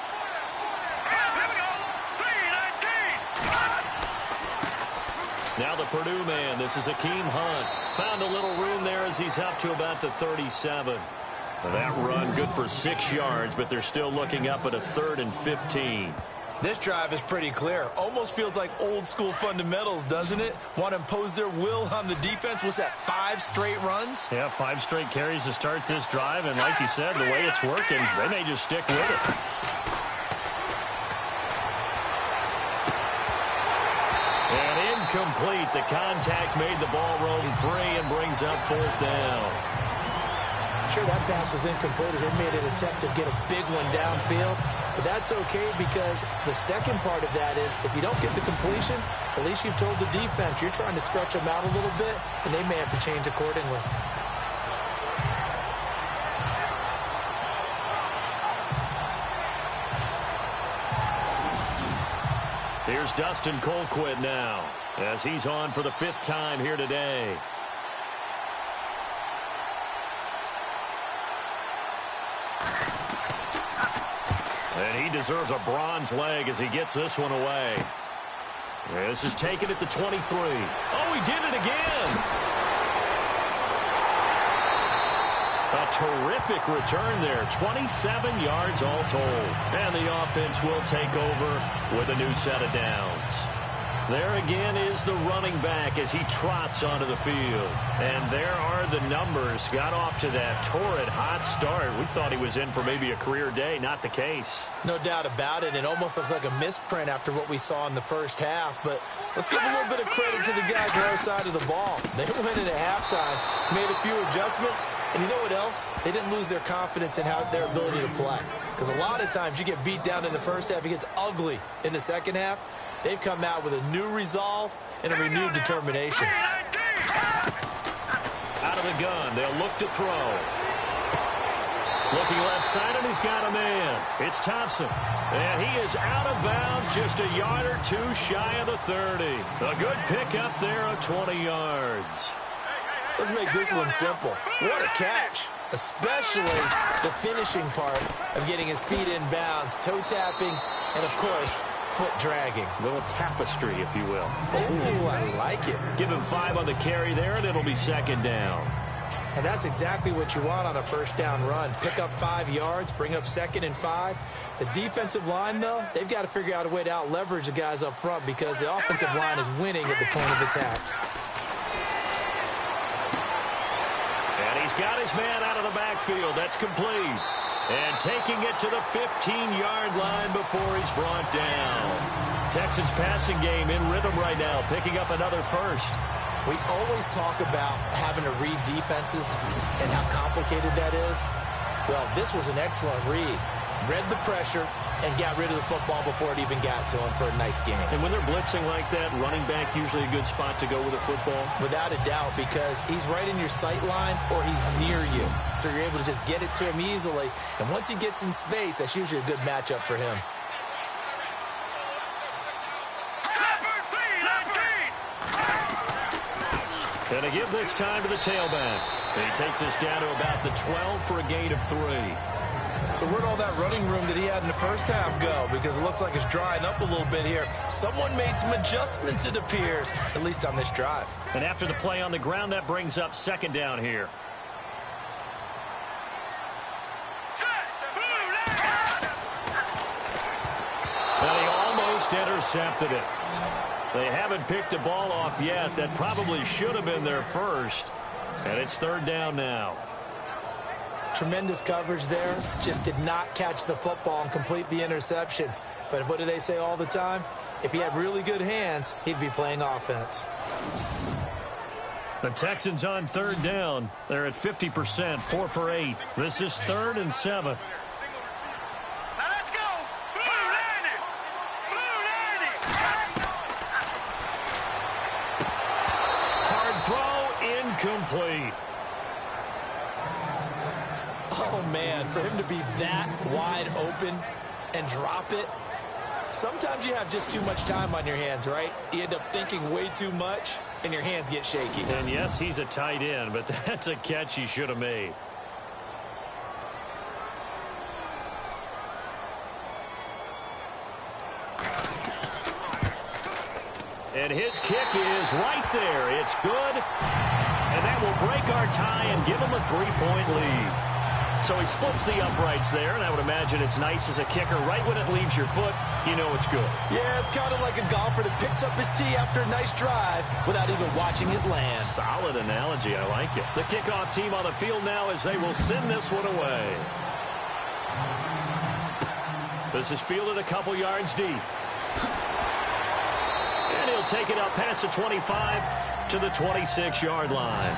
Now the Purdue man, this is Akeem Hunt. Found a little room there as he's up to about the 37. That run good for 6 yards, but they're still looking up at a 3rd and 15. This drive is pretty clear. Almost feels like old school fundamentals, doesn't it? Want to impose their will on the defense. What's that, 5 straight runs? Yeah, 5 straight carries to start this drive. And like you said, the way it's working, they may just stick with it. And incomplete. The contact made the ball roam free and brings up 4th down. Sure, that pass was incomplete as they made an attempt to get a big one downfield. But that's okay because the second part of that is if you don't get the completion, at least you've told the defense you're trying to stretch them out a little bit, and they may have to change accordingly. Here's Dustin Colquitt now as he's on for the 5th time here today. And he deserves a bronze leg as he gets this one away. This is taken at the 23. Oh, he did it again. A terrific return there. 27 yards all told. And the offense will take over with a new set of downs. There again is the running back as he trots onto the field. And there are the numbers. Got off to that torrid hot start. We thought he was in for maybe a career day. Not the case. No doubt about it. It almost looks like a misprint after what we saw in the first half. But let's give a little bit of credit to the guys on our side of the ball. They went in at halftime, made a few adjustments. And you know what else? They didn't lose their confidence in their ability to play. Because a lot of times you get beat down in the first half. It gets ugly in the second half. They've come out with a new resolve and a renewed determination. Out of the gun, they'll look to throw. Looking left side, and he's got a man. It's Thompson. And he is out of bounds, just a yard or two shy of the 30. A good pickup there of 20 yards. Let's make this one simple. What a catch. Especially the finishing part of getting his feet in bounds, toe tapping, and of course, foot dragging. A little tapestry, if you will. Oh, I like it. Give him 5 on the carry there, and it'll be second down. And that's exactly what you want on a first down run. Pick up 5 yards, bring up 2nd and 5. The defensive line, though, they've got to figure out a way to out-leverage the guys up front because the offensive line is winning at the point of attack. And he's got his man out of the backfield. That's complete. And taking it to the 15-yard line before he's brought down. Texans passing game in rhythm right now, picking up another first. We always talk about having to read defenses and how complicated that is. Well, this was an excellent read. Read the pressure and got rid of the football before it even got to him for a nice game. And when they're blitzing like that, running back usually a good spot to go with a football? Without a doubt, because he's right in your sight line or he's near you. So you're able to just get it to him easily. And once he gets in space, that's usually a good matchup for him. And to give this time to the tailback. And he takes us down to about the 12 for a gain of 3. So where'd all that running room that he had in the first half go? Because it looks like it's drying up a little bit here. Someone made some adjustments, it appears, at least on this drive. And after the play on the ground, that brings up 2nd down here. And he almost intercepted it. They haven't picked a ball off yet. That probably should have been their first. And it's 3rd down now. Tremendous coverage there. Just did not catch the football and complete the interception. But what do they say all the time? If he had really good hands, he'd be playing offense. The Texans on 3rd down. They're at 50%, 4 for 8. This is 3rd and 7. Complete. Oh, man, for him to be that wide open and drop it. Sometimes you have just too much time on your hands, right? You end up thinking way too much, and your hands get shaky. And, yes, he's a tight end, but that's a catch he should have made. And his kick is right there. It's good. And that will break our tie and give him a 3-point lead. So he splits the uprights there, and I would imagine it's nice as a kicker. Right when it leaves your foot, you know it's good. Yeah, it's kind of like a golfer that picks up his tee after a nice drive without even watching it land. Solid analogy. I like it. The kickoff team on the field now as they will send this one away. This is fielded a couple yards deep. And he'll take it up past the 25 to the 26-yard line.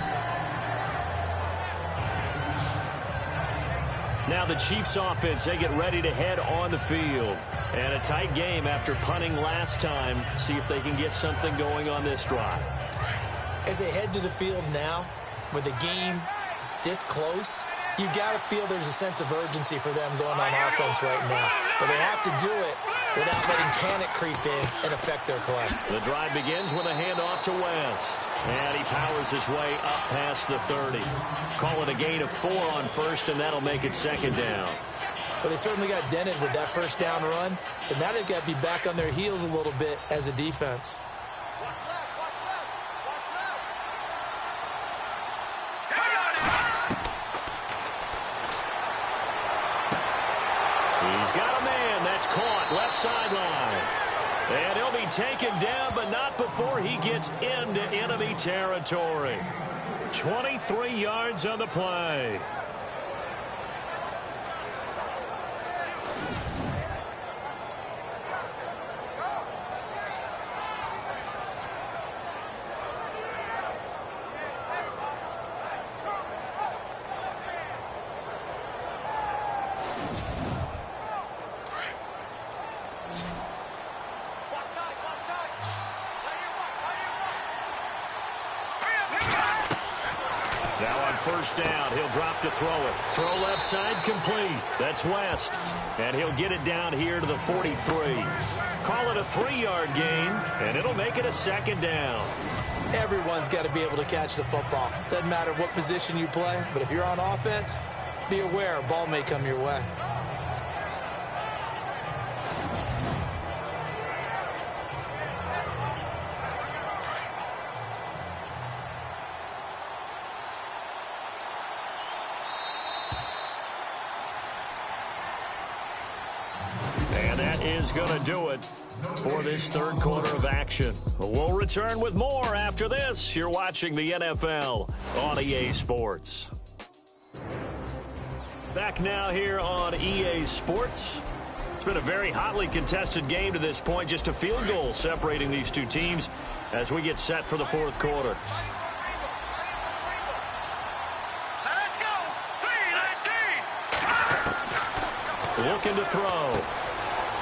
Now the Chiefs offense, they get ready to head on the field. And a tight game after punting last time. See if they can get something going on this drive. As they head to the field now, with the game this close, you got to feel there's a sense of urgency for them going on offense right now. But they have to do it without letting panic creep in and affect their play. The drive begins with a handoff to West. And he powers his way up past the 30. Call it a gain of 4 on 1st, and that'll make it 2nd down. Well, they certainly got dented with that first down run. So now they've got to be back on their heels a little bit as a defense. He's got a man that's caught left sideline. And he'll be taken down, but not before he gets into enemy territory. 23 yards on the play. First down, he'll drop to throw it. Throw left side, complete. That's West. And he'll get it down here to the 43. Call it a 3-yard gain, and it'll make it a 2nd down. Everyone's got to be able to catch the football. Doesn't matter what position you play, but if you're on offense, be aware a ball may come your way. is going to do it for this third quarter of action. We'll return with more after this. You're watching the NFL on EA Sports. Back now here on EA Sports. It's been a very hotly contested game to this point. Just a field goal separating these two teams as we get set for the fourth quarter. Looking to throw.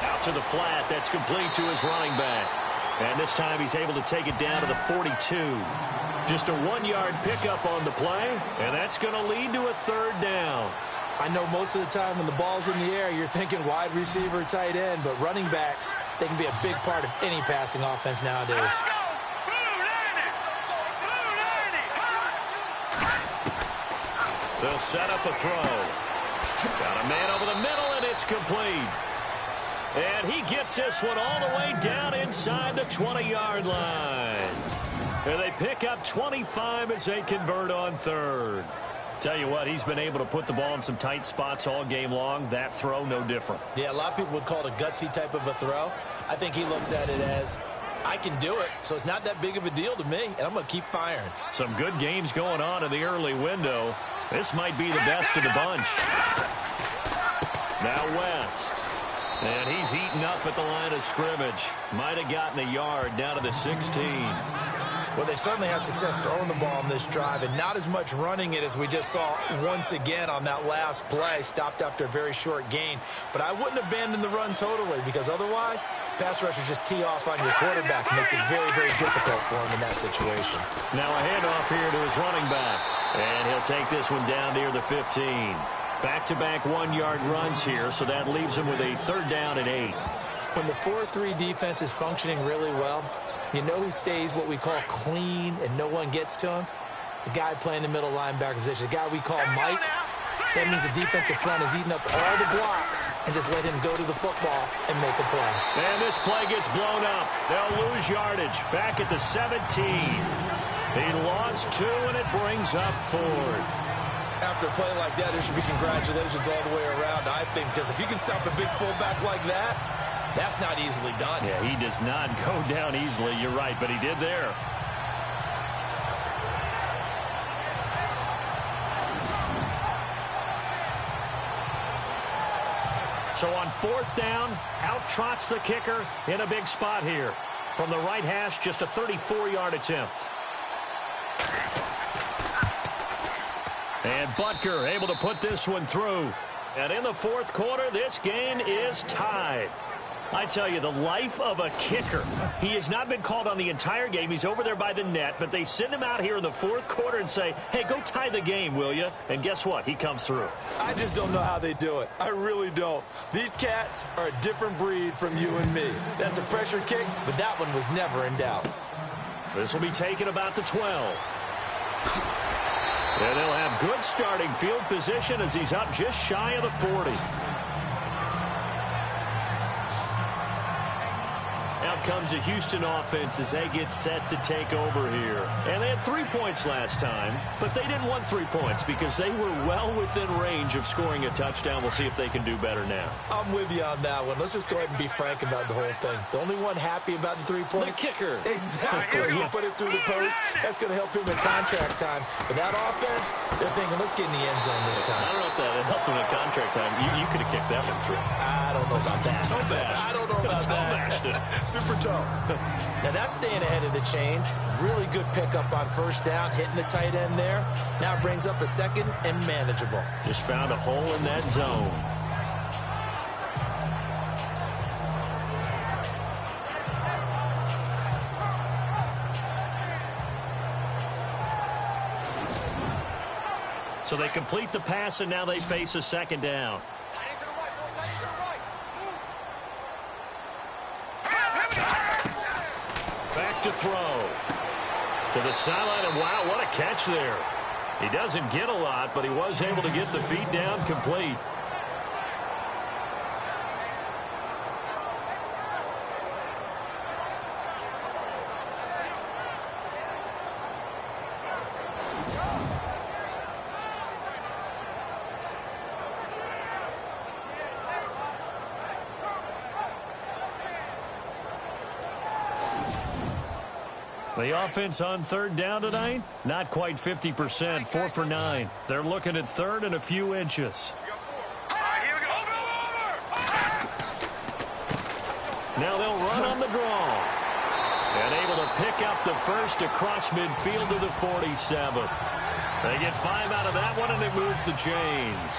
Out to the flat. That's complete to his running back. And this time he's able to take it down to the 42. Just a 1-yard pickup on the play, and that's going to lead to a third down. I know most of the time when the ball's in the air, you're thinking wide receiver, tight end, but running backs, they can be a big part of any passing offense nowadays. They'll set up a throw. Got a man over the middle, and it's complete. And he gets this one all the way down inside the 20-yard line. And they pick up 25 as they convert on third. Tell you what, he's been able to put the ball in some tight spots all game long. That throw, no different. Yeah, a lot of people would call it a gutsy type of a throw. I think he looks at it as, I can do it, so it's not that big of a deal to me, and I'm going to keep firing. Some good games going on in the early window. This might be the best of the bunch. Now West. And he's eaten up at the line of scrimmage. Might have gotten a yard down to the 16. Well, they certainly had success throwing the ball on this drive and not as much running it as we just saw once again on that last play. Stopped after a very short gain. But I wouldn't abandon the run totally because otherwise, pass rushers just tee off on your quarterback. It makes it very, very difficult for him in that situation. Now a handoff here to his running back. And he'll take this one down near the 15. Back-to-back 1-yard runs here, so that leaves him with a third down and 8. When the 4-3 defense is functioning really well, you know who stays what we call clean and no one gets to him? The guy playing the middle linebacker position, the guy we call Mike. That means the defensive front is eating up all the blocks and just let him go to the football and make a play. And this play gets blown up. They'll lose yardage back at the 17. He lost 2, and it brings up 4th. After a play like that, there should be congratulations all the way around, I think, because if you can stop a big fullback like that, that's not easily done. Yeah, he does not go down easily. You're right, but he did there. So on 4th down, out trots the kicker in a big spot here. From the right hash, just a 34-yard attempt. And Butker able to put this one through. And in the fourth quarter, this game is tied. I tell you, the life of a kicker. He has not been called on the entire game. He's over there by the net, but they send him out here in the fourth quarter and say, hey, go tie the game, will you? And guess what? He comes through. I just don't know how they do it. I really don't. These cats are a different breed from you and me. That's a pressure kick, but that one was never in doubt. This will be taken about the 12. And they'll have good starting field position as he's up just shy of the 40. Out comes a Houston offense as they get set to take over here. And they had 3 points last time, but they didn't want 3 points because they were well within range of scoring a touchdown. We'll see if they can do better now. I'm with you on that one. Let's just go ahead and be frank about the whole thing. The only one happy about the 3-point? The kicker. Exactly. He put it through the post. That's going to help him in contract time. But that offense, they're thinking, let's get in the end zone this time. I don't know if that helped him in contract time. You could have kicked that one through. I don't know about that. Toe bash. I don't know about that. Super toe. Now that's staying ahead of the change. Really good pickup on first down, hitting the tight end there. Now brings up a second and manageable. Just found a hole in that zone. So they complete the pass, and now they face a second down. Back to throw. To the sideline, and wow, what a catch there. He doesn't get a lot, but he was able to get the feet down complete. The offense on third down tonight, not quite 50%, 4 for 9. They're looking at third and a few inches. Now they'll run on the draw. And able to pick up the first across midfield to the 47. They get 5 out of that one, and it moves the chains.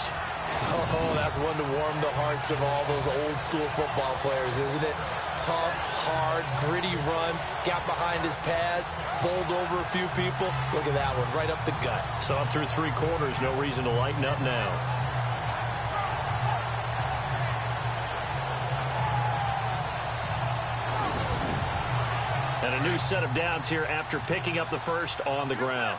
Oh, that's one to warm the hearts of all those old-school football players, isn't it? Tough, hard, gritty run, got behind his pads, bowled over a few people. Look at that one, right up the gut. So up through 3 quarters, no reason to lighten up now. And a new set of downs here after picking up the first on the ground.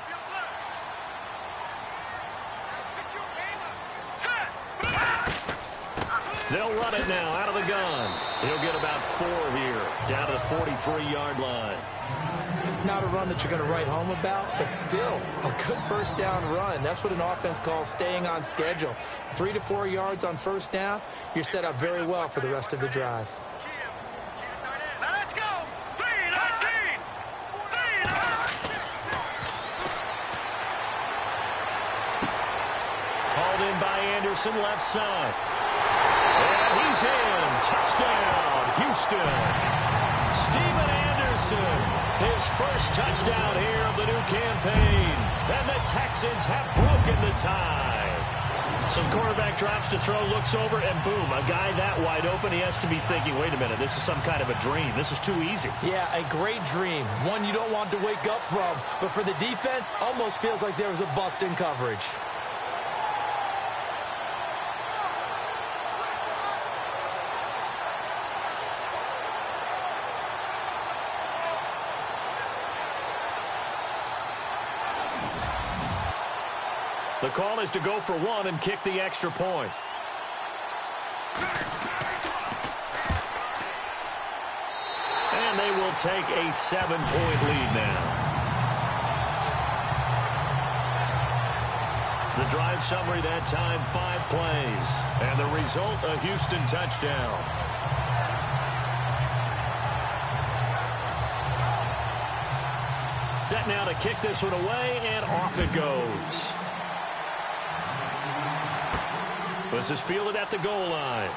They'll run it now out of the gun. He'll get about 4 here, down to the 43-yard line. Not a run that you're going to write home about, but still a good first down run. That's what an offense calls staying on schedule. 3 to 4 yards on first down, you're set up very well for the rest of the drive. Let's go. 3-19. Hauled in by Anderson, left side. And he's in. Touchdown, Houston. Steven Anderson, his first touchdown here of the new campaign. And the Texans have broken the tie. So the quarterback drops to throw, looks over, and boom, a guy that wide open, he has to be thinking, wait a minute, this is some kind of a dream. This is too easy. Yeah, a great dream. One you don't want to wake up from. But for the defense, almost feels like there was a bust in coverage. The call is to go for 1 and kick the extra point. And they will take a 7-point lead now. The drive summary that time, 5 plays. And the result, a Houston touchdown. Set now to kick this one away, and off it goes. This is fielded at the goal line.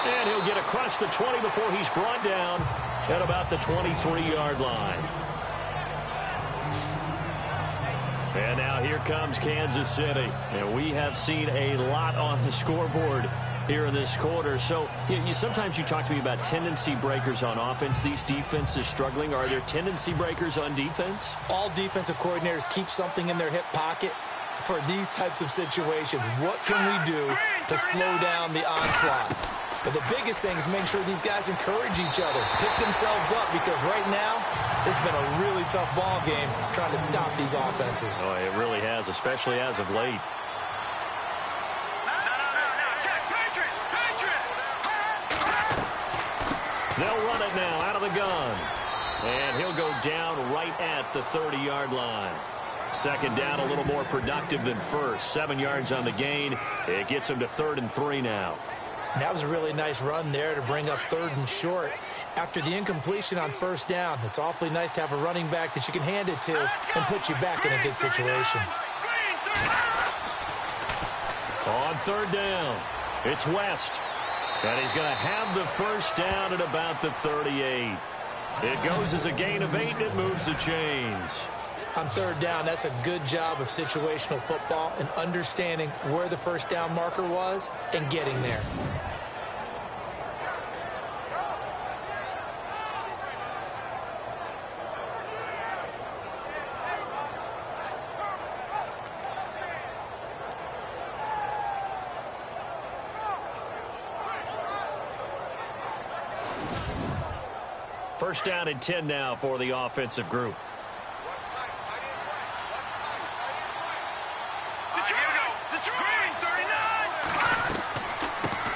And he'll get across the 20 before he's brought down at about the 23-yard line. And now here comes Kansas City. And we have seen a lot on the scoreboard here in this quarter. So sometimes you talk to me about tendency breakers on offense. These defenses struggling. Are there tendency breakers on defense? All defensive coordinators keep something in their hip pocket for these types of situations. What can we do to slow down the onslaught? But the biggest thing is make sure these guys encourage each other, pick themselves up, because right now it's been a really tough ball game trying to stop these offenses. Oh, it really has, especially as of late. They'll run it now out of the gun. And he'll go down right at the 30-yard line. Second down, a little more productive than first. 7 yards on the gain. It gets him to 3rd and 3 now. And that was a really nice run there to bring up 3rd and short. After the incompletion on first down, it's awfully nice to have a running back that you can hand it to and put you back in a good situation. On 3rd down, it's West. And he's going to have the first down at about the 38. It goes as a gain of 8, and it moves the chains. On 3rd down, that's a good job of situational football and understanding where the first down marker was and getting there. First down and 10 now for the offensive group.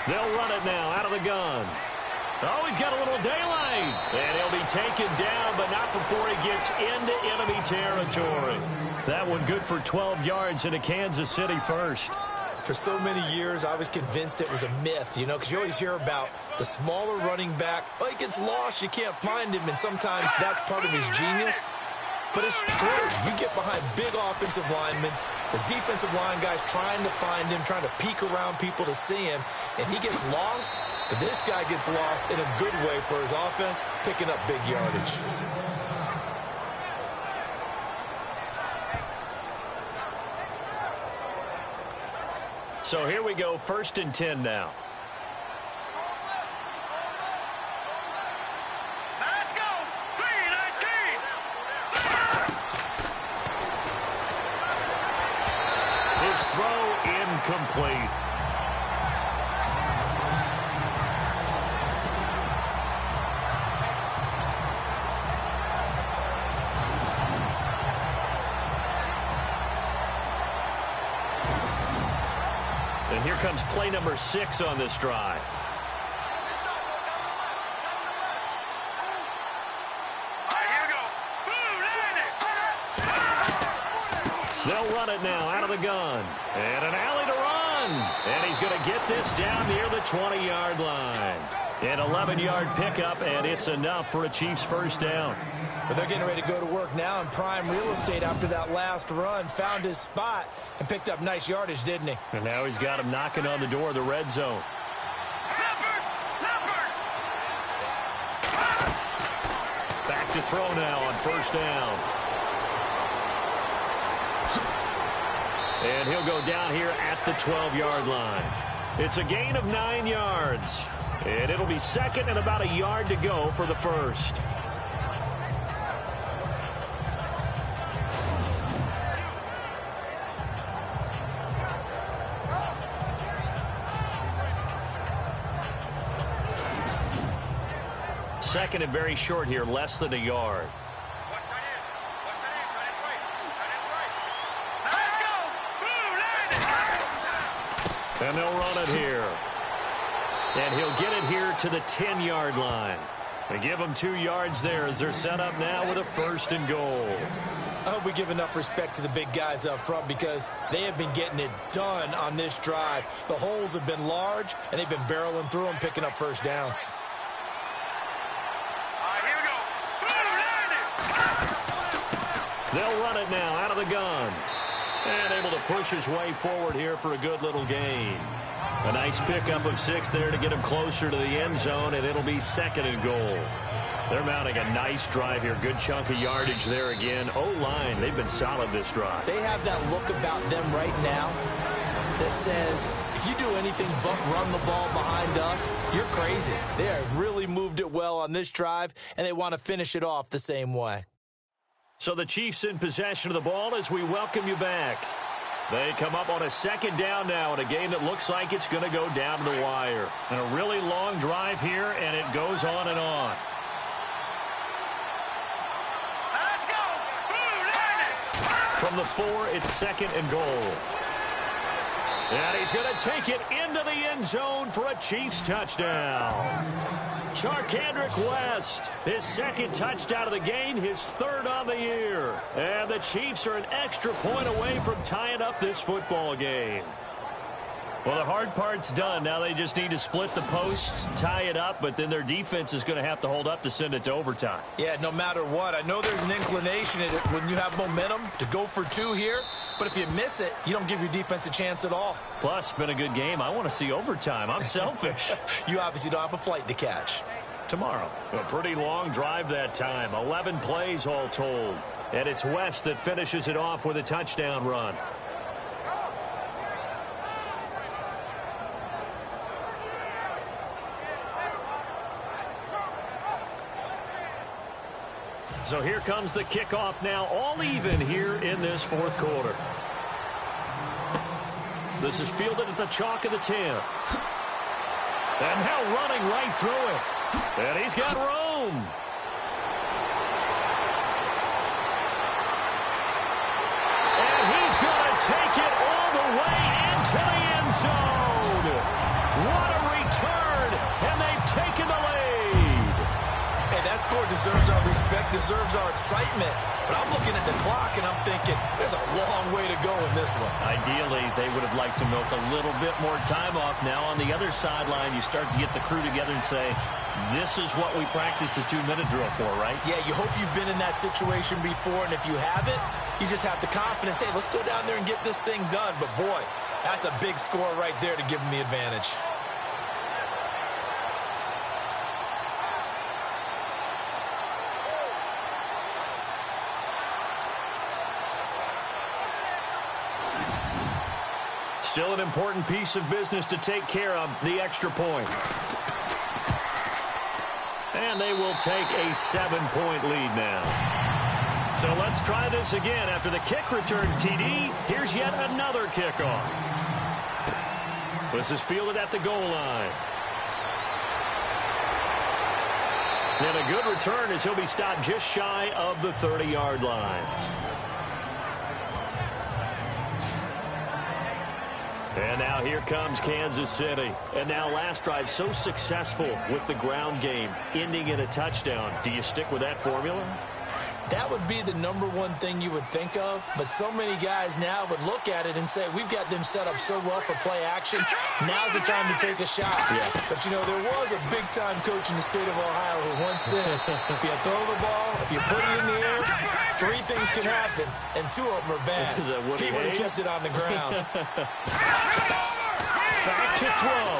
They'll run it now out of the gun. Oh, he's got a little daylight. And he'll be taken down, but not before he gets into enemy territory. That one good for 12 yards into Kansas City first. For so many years, I was convinced it was a myth, you know, because you always hear about the smaller running back. Oh, he gets lost, you can't find him, and sometimes that's part of his genius. But it's true. You get behind big offensive linemen, the defensive line guys trying to find him, trying to peek around people to see him, and he gets lost. But this guy gets lost in a good way for his offense, picking up big yardage. So here we go, 1st and 10 now. Let's go. 3-19. His throw incomplete. And here comes play number 6 on this drive. They'll run it now out of the gun. And an alley to run. And he's going to get this down near the 20-yard line. An 11-yard pickup, and it's enough for a Chiefs first down. But they're getting ready to go to work now in prime real estate after that last run. Found his spot and picked up nice yardage, didn't he? And now he's got him knocking on the door of the red zone. Back to throw now on first down. And he'll go down here at the 12-yard line. It's a gain of 9 yards. And it'll be second and about a yard to go for the first. Second and very short here, less than a yard. And they'll run it here. And he'll get it here to the 10-yard line. They give him 2 yards there as they're set up now with a 1st and goal. I hope we give enough respect to the big guys up front because they have been getting it done on this drive. The holes have been large, and they've been barreling through them, picking up first downs. They'll run it now out of the gun. And able to push his way forward here for a good little gain. A nice pickup of 6 there to get him closer to the end zone, and it'll be 2nd and goal. They're mounting a nice drive here. Good chunk of yardage there again. O-line, they've been solid this drive. They have that look about them right now that says, if you do anything but run the ball behind us, you're crazy. They have really moved it well on this drive, and they want to finish it off the same way. So the Chiefs in possession of the ball as we welcome you back. They come up on a 2nd down now in a game that looks like it's going to go down to the wire. And a really long drive here, and it goes on and on. Let's go. From the 4, it's 2nd and goal. And he's going to take it into the end zone for a Chiefs touchdown. Charkandrick West, his 2nd touchdown of the game, his 3rd on the year. And the Chiefs are an extra point away from tying up this football game. Well, the hard part's done. Now they just need to split the posts, tie it up, but then their defense is going to have to hold up to send it to overtime. Yeah, no matter what. I know there's an inclination in it when you have momentum to go for 2 here, but if you miss it, you don't give your defense a chance at all. Plus, been a good game. I want to see overtime. I'm selfish. You obviously don't have a flight to catch. Tomorrow, a pretty long drive that time. 11 plays all told. And it's West that finishes it off with a touchdown run. So here comes the kickoff now, all even here in this 4th quarter. This is fielded at the chalk of the 10. And now running right through it. And he's got room. And he's going to take it all the way into the end zone. What a return. And they've taken the lead. Hey, that's score deserves our respect, deserves our excitement. But I'm looking at the clock, and I'm thinking, there's a long way to go in this one. Ideally, they would have liked to milk a little bit more time off. Now, on the other sideline, you start to get the crew together and say, this is what we practiced the 2-minute drill for, right? Yeah, you hope you've been in that situation before, and if you haven't, you just have the confidence, hey, let's go down there and get this thing done. But, boy, that's a big score right there to give them the advantage. Still an important piece of business to take care of, the extra point. And they will take a 7-point lead now. So let's try this again. After the kick return, TD, here's yet another kickoff. This is fielded at the goal line. And a good return as he'll be stopped just shy of the 30-yard line. And now here comes Kansas City. And now last drive so successful with the ground game, ending in a touchdown. Do you stick with that formula? That would be the number one thing you would think of, but so many guys now would look at it and say, we've got them set up so well for play action, now's the time to take a shot. Yeah. But, you know, there was a big-time coach in the state of Ohio who once said, if you throw the ball, if you put it in the air, 3 things can happen, and 2 of them are bad. He would have kept it on the ground. Back to throw.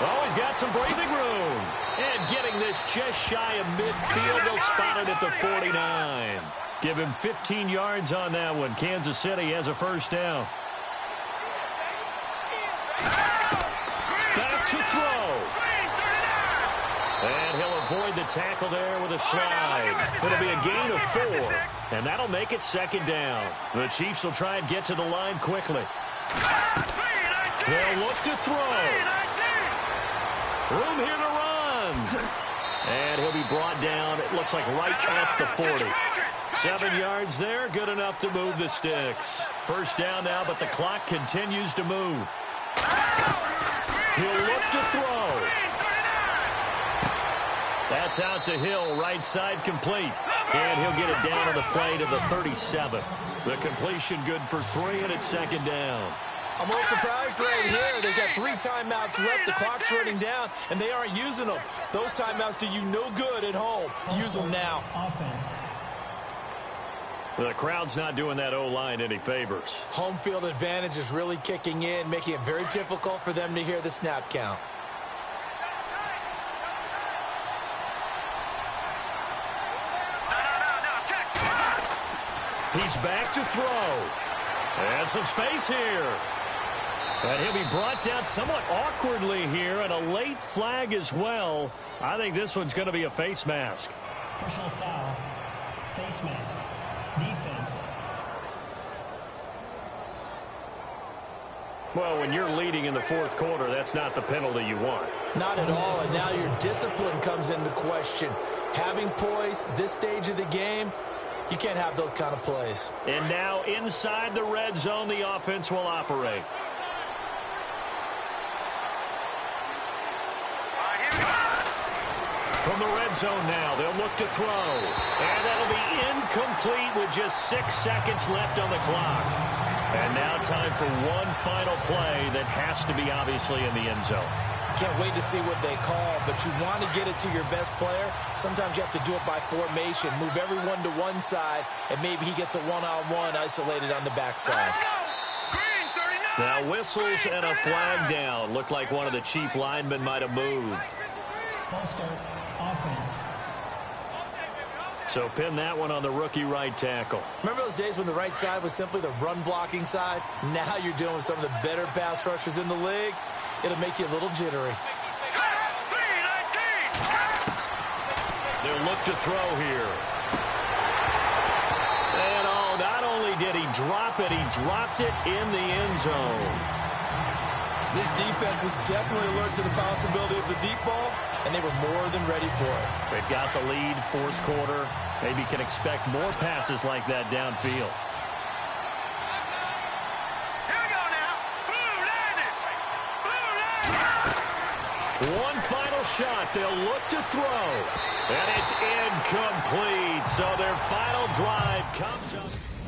Oh, he's got some breathing room. And getting this just shy of midfield, they'll spot it at the 49. Give him 15 yards on that one. Kansas City has a first down. Back to throw. And he'll avoid the tackle there with a slide. It'll be a gain of 4. And that'll make it second down. The Chiefs will try and get to the line quickly. They'll look to throw. Room here to run. And he'll be brought down, it looks like right at the 40. 7 yards there, good enough to move the sticks. First down now, but the clock continues to move. He'll look to throw. That's out to Hill, right side complete. And he'll get it down on the play to the 37. The completion good for 3, and it's second down. I'm a little surprised right here. They've got 3 timeouts left. The clock's running down, and they aren't using them. Those timeouts do you no good at home. Use them now. Offense. The crowd's not doing that O-line any favors. Home field advantage is really kicking in, making it very difficult for them to hear the snap count. He's back to throw. And some space here. And he'll be brought down somewhat awkwardly here, and a late flag as well. I think this one's going to be a face mask. Personal foul. Face mask. Defense. Well, when you're leading in the 4th quarter, that's not the penalty you want. Not at all, and now your discipline comes into question. Having poise this stage of the game, you can't have those kind of plays. And now inside the red zone, the offense will operate. From the red zone now, they'll look to throw. And that'll be incomplete with just 6 seconds left on the clock. And now time for one final play that has to be obviously in the end zone. Can't wait to see what they call, but you want to get it to your best player. Sometimes you have to do it by formation. Move everyone to one side, and maybe he gets a one-on-one isolated on the backside. Now whistles and a flag down. Looked like one of the Chief linemen might have moved. False start. Offense. So pin that one on the rookie right tackle. Remember those days when the right side was simply the run-blocking side? Now you're dealing with some of the better pass rushers in the league. It'll make you a little jittery. They'll look to throw here. And not only did he drop it, he dropped it in the end zone. This defense was definitely alert to the possibility of the deep ball, and they were more than ready for it. They've got the lead, 4th quarter. Maybe can expect more passes like that downfield. One final shot. They'll look to throw. And it's incomplete. So their final drive comes up.